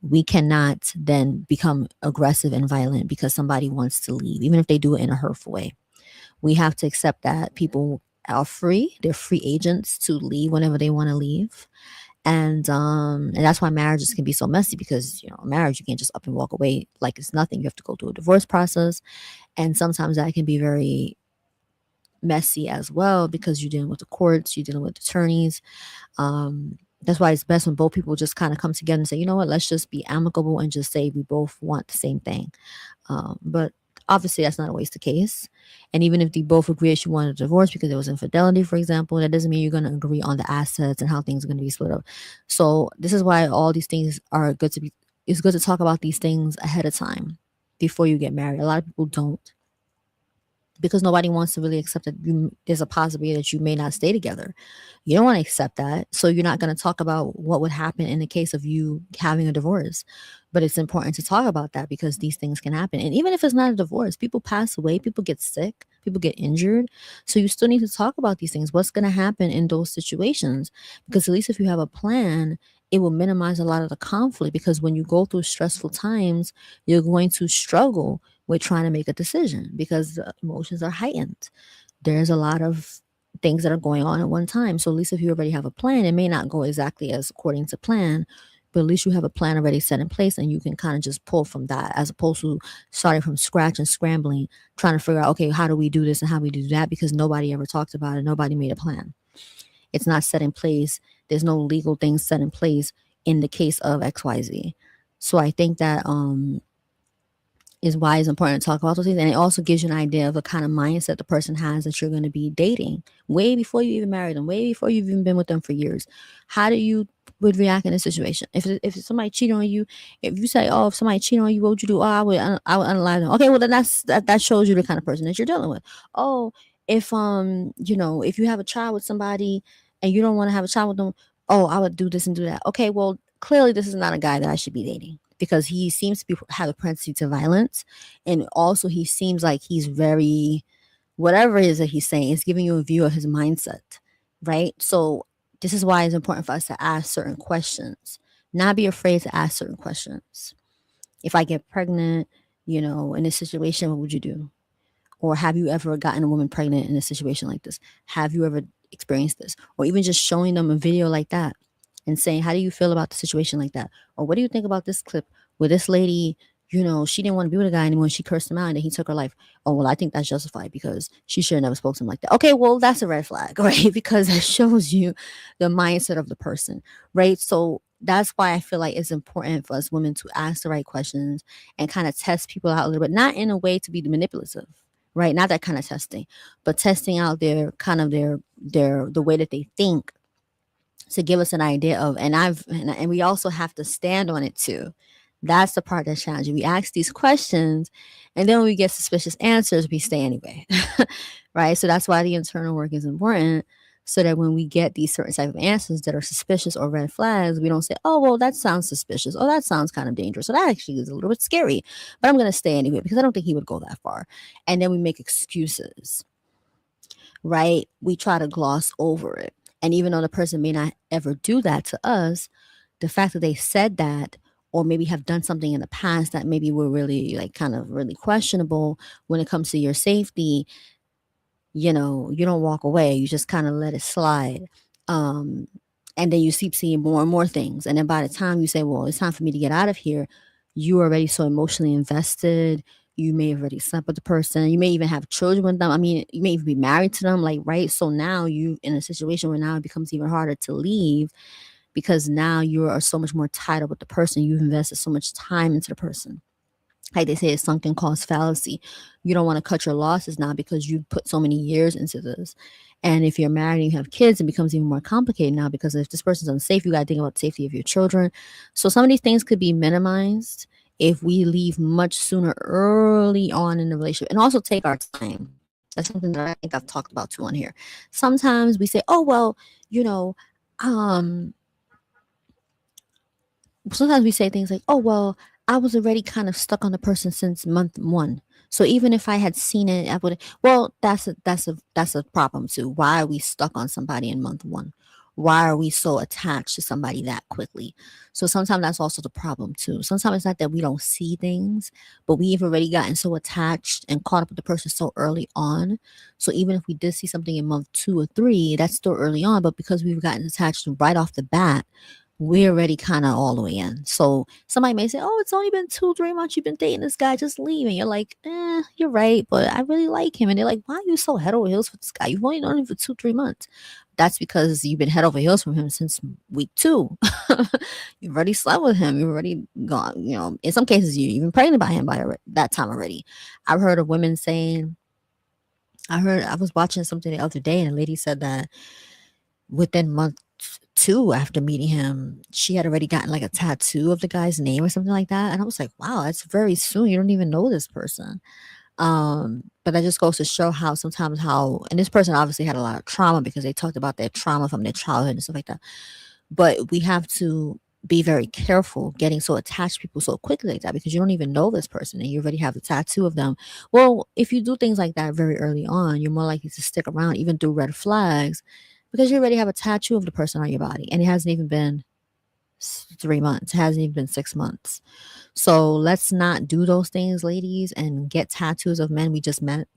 We cannot then become aggressive and violent because somebody wants to leave, even if they do it in a hurtful way. We have to accept that people are free. They're free agents to leave whenever they want to leave. And that's why marriages can be so messy because, a marriage, you can't just up and walk away like it's nothing. You have to go through a divorce process. And sometimes that can be very messy as well because you're dealing with the courts, you're dealing with attorneys. That's why it's best when both people just kind of come together and say, you know what, let's just be amicable and just say we both want the same thing. But obviously that's not always the case. And even if they both agree that you want a divorce because there was infidelity, for example, that doesn't mean you're going to agree on the assets and how things are going to be split up. So this is why all these things are good to be, it's good to talk about these things ahead of time before you get married. A lot of people don't, because nobody wants to really accept that there's a possibility that you may not stay together. You don't want to accept that. So you're not going to talk about what would happen in the case of you having a divorce. But it's important to talk about that because these things can happen. And even if it's not a divorce, people pass away, people get sick, people get injured. So you still need to talk about these things. What's going to happen in those situations? Because at least if you have a plan, it will minimize a lot of the conflict, because when you go through stressful times, you're going to struggle with trying to make a decision because the emotions are heightened. There's a lot of things that are going on at one time. So at least if you already have a plan, it may not go exactly as according to plan, but at least you have a plan already set in place and you can kind of just pull from that, as opposed to starting from scratch and scrambling, trying to figure out, okay, how do we do this and how we do that? Because nobody ever talked about it. Nobody made a plan. It's not set in place. There's no legal things set in place in the case of XYZ. So I think that is why it's important to talk about those things. And it also gives you an idea of the kind of mindset the person has that you're going to be dating way before you even marry them, way before you've even been with them for years. How do you would react in a situation? If somebody cheated on you, if you say, oh, if somebody cheated on you, what would you do? Oh, I would unalive them. Okay, well then that shows you the kind of person that you're dealing with. Oh, if if you have a child with somebody and you don't want to have a child with them, oh, I would do this and do that. Okay, well, clearly this is not a guy that I should be dating, because he seems to have a propensity to violence. And also he seems like he's very, whatever it is that he's saying, is giving you a view of his mindset, right? So this is why it's important for us to ask certain questions, not be afraid to ask certain questions. If I get pregnant, in this situation, what would you do? Or have you ever gotten a woman pregnant in a situation like this? Have you ever experienced this? Or even just showing them a video like that and saying, how do you feel about the situation like that? Or what do you think about this clip where this lady she didn't want to be with a guy anymore. She cursed him out and then he took her life. Oh, well, I think that's justified because she should have never spoke to him like that. Okay, well, that's a red flag, right? Because that shows you the mindset of the person, right? So that's why I feel like it's important for us women to ask the right questions and kind of test people out a little bit, not in a way to be manipulative, right? Not that kind of testing, but testing out their kind of the way that they think to give us an idea of. And we also have to stand on it too. That's the part that's challenging. We ask these questions, and then when we get suspicious answers, we stay anyway. Right? So that's why the internal work is important, so that when we get these certain type of answers that are suspicious or red flags, we don't say, oh, well, that sounds suspicious. Oh, that sounds kind of dangerous. So that actually is a little bit scary, but I'm going to stay anyway because I don't think he would go that far. And then we make excuses, right? We try to gloss over it. And even though the person may not ever do that to us, the fact that they said that, or maybe have done something in the past that maybe were really like kind of really questionable when it comes to your safety, you don't walk away. You just kind of let it slide. Um, and then you keep seeing more and more things. And then by the time you say, well, it's time for me to get out of here, you are already so emotionally invested. You may have already slept with the person. You may even have children with them. I mean, you may even be married to them, like, right? So now you in a situation where now it becomes even harder to leave because now you are so much more tied up with the person. You've invested so much time into the person. Like they say, it's sunken cost fallacy. You don't want to cut your losses now because you put so many years into this. And if you're married and you have kids, it becomes even more complicated now because if this person's unsafe, you got to think about the safety of your children. So some of these things could be minimized if we leave much sooner, early on in the relationship, and also take our time. That's something that I think I've talked about too on here. Sometimes we say, oh, well, you know, um, sometimes we say things like, oh, well, I was already kind of stuck on the person since month one. So even if I had seen it, I would. Well, that's a problem too. Why are we stuck on somebody in month one? Why are we so attached to somebody that quickly? So sometimes that's also the problem too. Sometimes it's not that we don't see things, but we've already gotten so attached and caught up with the person so early on. So even if we did see something in month 2 or 3, that's still early on. But because we've gotten attached right off the bat, we're already kind of all the way in. So somebody may say, oh, it's only been 2, 3 months you've been dating this guy, just leave. And you're like, you're right, but I really like him. And they're like, why are you so head over heels for this guy? You've only known him for 2, 3 months. That's because you've been head over heels from him since week 2. You've already slept with him. You've already gone, in some cases, you're even pregnant by him by that time already. I've heard of women saying, I was watching something the other day and a lady said that within month 2 after meeting him, she had already gotten like a tattoo of the guy's name or something like that. And I was like, wow, that's very soon. You don't even know this person. But that just goes to show how sometimes and this person obviously had a lot of trauma because they talked about their trauma from their childhood and stuff like that. But we have to be very careful getting so attached to people so quickly like that because you don't even know this person and you already have a tattoo of them. Well, if you do things like that very early on, you're more likely to stick around even through red flags because you already have a tattoo of the person on your body and it hasn't even been 3 months, it hasn't even been 6 months. So let's not do those things, ladies, and get tattoos of men we just met.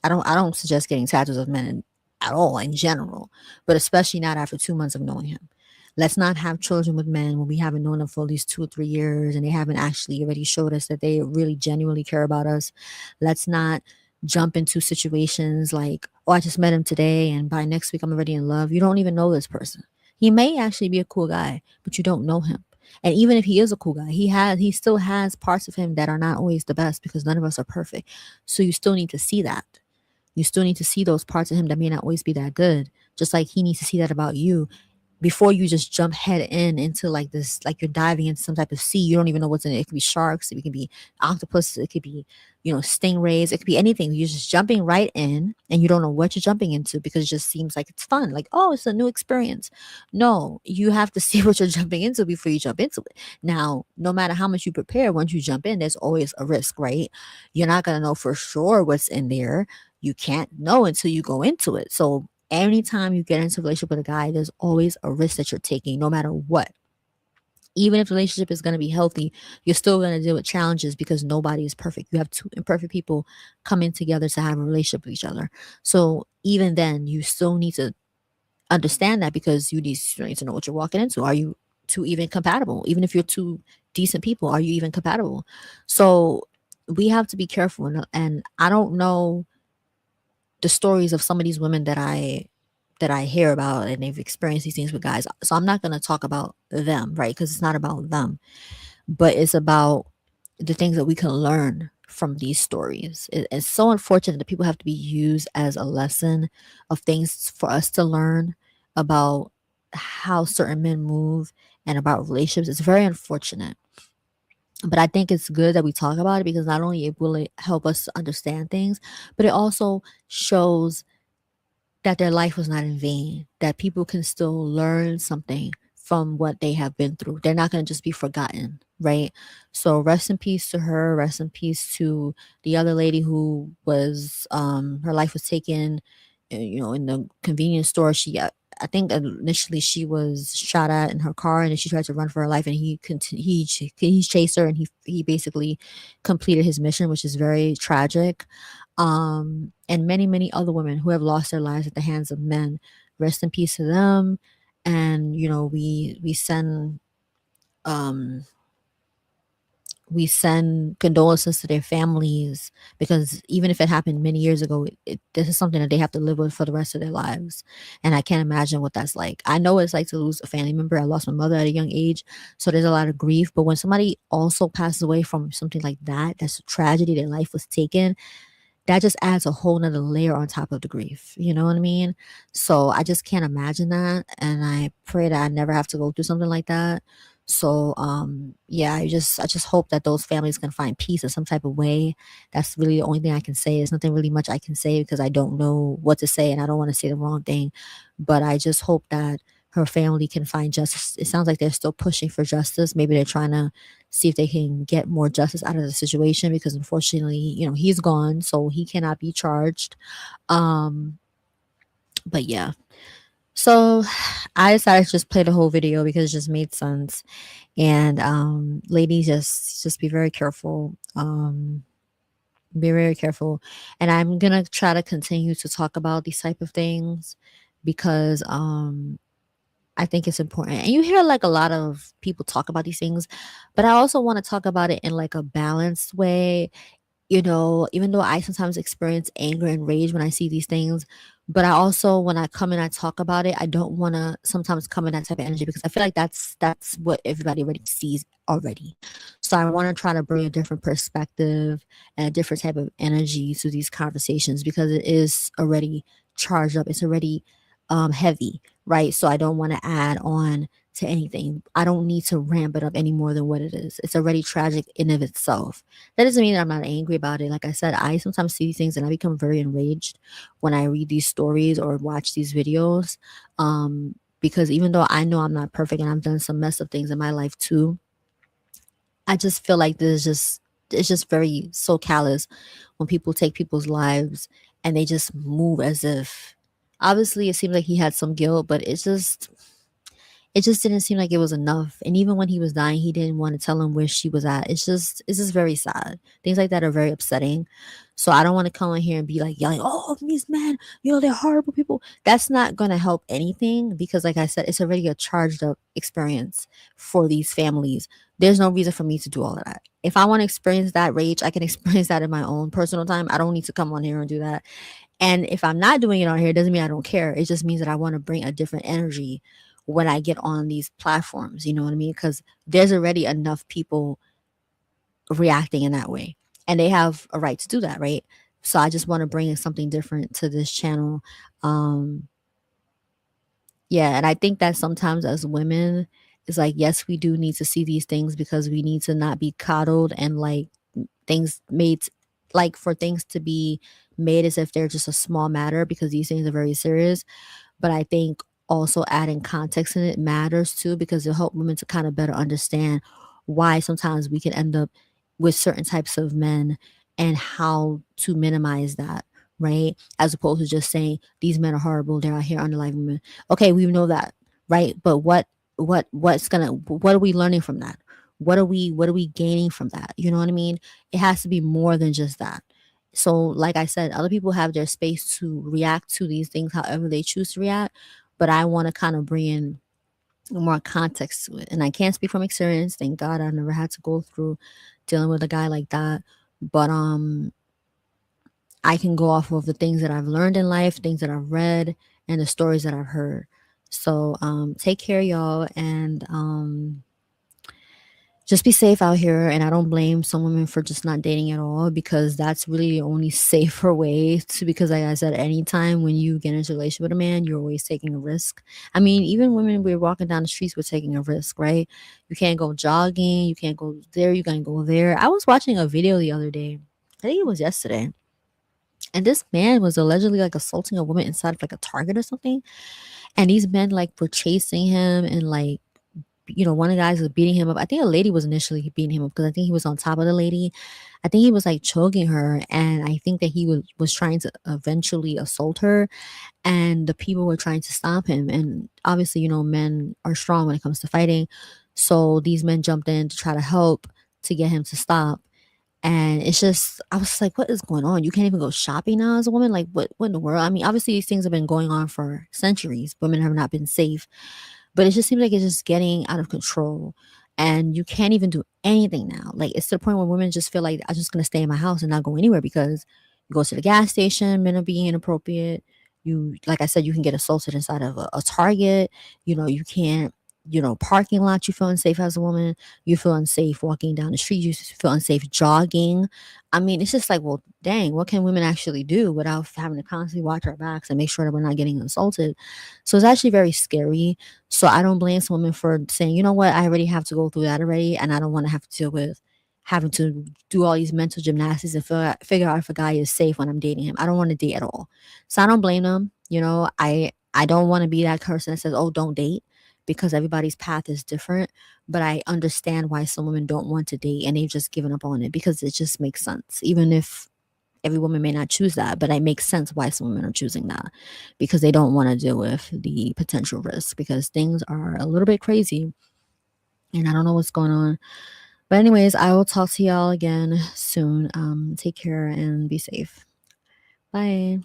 I don't suggest getting tattoos of men at all in general, but especially not after 2 months of knowing him. Let's not have children with men when we haven't known them for at least 2 or 3 years and they haven't actually already showed us that they really genuinely care about us. Let's not jump into situations like, oh, I just met him today and by next week I'm already in love. You don't even know this person. He may actually be a cool guy, but you don't know him. And even if he is a cool guy, he still has parts of him that are not always the best because none of us are perfect. So you still need to see that. You still need to see those parts of him that may not always be that good. Just like he needs to see that about you before you just jump head into like this, like you're diving into some type of sea. You don't even know what's in it. It could be sharks, it could be octopuses, it could be, stingrays, it could be anything. You're just jumping right in and you don't know what you're jumping into because it just seems like it's fun. Like, oh, it's a new experience. No, you have to see what you're jumping into before you jump into it. Now, no matter how much you prepare, once you jump in, there's always a risk, right? You're not going to know for sure what's in there. You can't know until you go into it. So anytime you get into a relationship with a guy, there's always a risk that you're taking, no matter what. Even if the relationship is going to be healthy, you're still going to deal with challenges because nobody is perfect. You have 2 imperfect people coming together to have a relationship with each other. So even then, you still need to understand that because you need to know what you're walking into. Are you 2 even compatible? Even if you're 2 decent people? Are you even compatible? So we have to be careful. And I don't know the stories of some of these women that I hear about, and they've experienced these things with guys. So I'm not going to talk about them, right? Because it's not about them, but it's about the things that we can learn from these stories. It's so unfortunate that people have to be used as a lesson of things for us to learn about how certain men move and about relationships. It's very unfortunate. But I think it's good that we talk about it, because not only it will it help us to understand things, but it also shows that their life was not in vain, that people can still learn something from what they have been through. They're not going to just be forgotten, right? So rest in peace to her, rest in peace to the other lady who was her life was taken, in the convenience store. I think initially she was shot at in her car, and then she tried to run for her life, and he chased her, and he basically completed his mission, which is very tragic. And many, many other women who have lost their lives at the hands of men. Rest in peace to them. And um we send condolences to their families, because even if it happened many years ago, this is something that they have to live with for the rest of their lives. And I can't imagine what that's like. I know what it's like to lose a family member. I lost my mother at a young age, so there's a lot of grief. But when somebody also passes away from something like that, that's a tragedy, their life was taken, that just adds a whole nother layer on top of the grief. You know what I mean? So I just can't imagine that. And I pray that I never have to go through something like that. So yeah, I just hope that those families can find peace in some type of way. That's really the only thing I can say. There's nothing really much I can say, because I don't know what to say and I don't want to say the wrong thing. But I just hope that her family can find justice. It sounds like they're still pushing for justice. Maybe they're trying to see if they can get more justice out of the situation, because unfortunately, he's gone, so he cannot be charged. Um, but yeah. So I decided to just play the whole video because it just made sense. And ladies, just be very careful. Be very careful. And I'm gonna try to continue to talk about these type of things, because I think it's important. And you hear like a lot of people talk about these things, but I also want to talk about it in like a balanced way. Even though I sometimes experience anger and rage when I see these things, but I also, when I come and I talk about it, I don't want to sometimes come in that type of energy, because I feel like that's what everybody already sees already. So I want to try to bring a different perspective and a different type of energy to these conversations, because it is already charged up. It's already heavy, right? So I don't want to add on to anything. I don't need to ramp it up any more than what it is. It's already tragic in of itself. That doesn't mean that I'm not angry about it. Like I said, I sometimes see these things and I become very enraged when I read these stories or watch these videos. Because even though I know I'm not perfect and I've done some messed up things in my life too, I just feel like it's just very so callous when people take people's lives and they just move as if, obviously it seems like he had some guilt, but it just didn't seem like it was enough. And even when he was dying, he didn't want to tell him where she was at. It's just very sad. Things like that are very upsetting. So I don't want to come in here and be like yelling, "Oh, these men, they're horrible people." That's not going to help anything, because like I said, it's already a charged up experience for these families. There's no reason for me to do all of that. If I want to experience that rage, I can experience that in my own personal time. I don't need to come on here and do that. And if I'm not doing it on here, it doesn't mean I don't care. It just means that I want to bring a different energy when I get on these platforms. You know what I mean? Because there's already enough people reacting in that way, and they have a right to do that, right? So I just want to bring something different to this channel. Um, yeah, and I think that sometimes as women, it's like, yes, we do need to see these things, because we need to not be coddled and like things made, like for things to be made as if they're just a small matter, because these things are very serious. But I think also adding context in it matters too, because it'll help women to kind of better understand why sometimes we can end up with certain types of men, and how to minimize that, right? As opposed to just saying these men are horrible, they're out here unaliving women. Okay, we know that, right? But what are we learning from that? What are we gaining from that? You know what I mean? It has to be more than just that. So, like I said, other people have their space to react to these things however they choose to react. But I want to kind of bring in more context to it. And I can't speak from experience. Thank God I never had to go through dealing with a guy like that. But I can go off of the things that I've learned in life, things that I've read, and the stories that I've heard. So take care, y'all, and just be safe out here. And I don't blame some women for just not dating at all, because that's really the only safer way to, because like I said, anytime when you get into a relationship with a man, you're always taking a risk. I mean, even women, we're walking down the streets, we're taking a risk, right? You can't go jogging, you can't go there, you can't go there. I was watching a video the other day, I think it was yesterday, and this man was allegedly like assaulting a woman inside of like a Target or something. And these men like were chasing him, and like, one of the guys was beating him up. I think a lady was initially beating him up because I think he was on top of the lady. I think he was like choking her, and I think that he was trying to eventually assault her, and the people were trying to stop him. And obviously, men are strong when it comes to fighting. So these men jumped in to try to help to get him to stop. And it's just, I was like, what is going on? You can't even go shopping now as a woman? Like, what in the world? I mean, obviously, these things have been going on for centuries. Women have not been safe. But it just seems like it's just getting out of control. And you can't even do anything now. Like, it's to the point where women just feel like, I'm just going to stay in my house and not go anywhere, because you go to the gas station, men are being inappropriate. You, like I said, you can get assaulted inside of a Target. You can't, parking lot, you feel unsafe as a woman. You feel unsafe walking down the street. You feel unsafe jogging. I mean, it's just like, well, dang, what can women actually do without having to constantly watch our backs and make sure that we're not getting assaulted? So it's actually very scary. So I don't blame some women for saying, you know what, I already have to go through that already, and I don't want to have to deal with having to do all these mental gymnastics and figure out if a guy is safe when I'm dating him. I don't want to date at all. So I don't blame them. I don't want to be that person that says, oh, don't date, because everybody's path is different. But I understand why some women don't want to date and they've just given up on it, because it just makes sense. Even if every woman may not choose that, but it makes sense why some women are choosing that, because they don't want to deal with the potential risk, because things are a little bit crazy and I don't know what's going on. But anyways, I will talk to y'all again soon. Take care and be safe. Bye.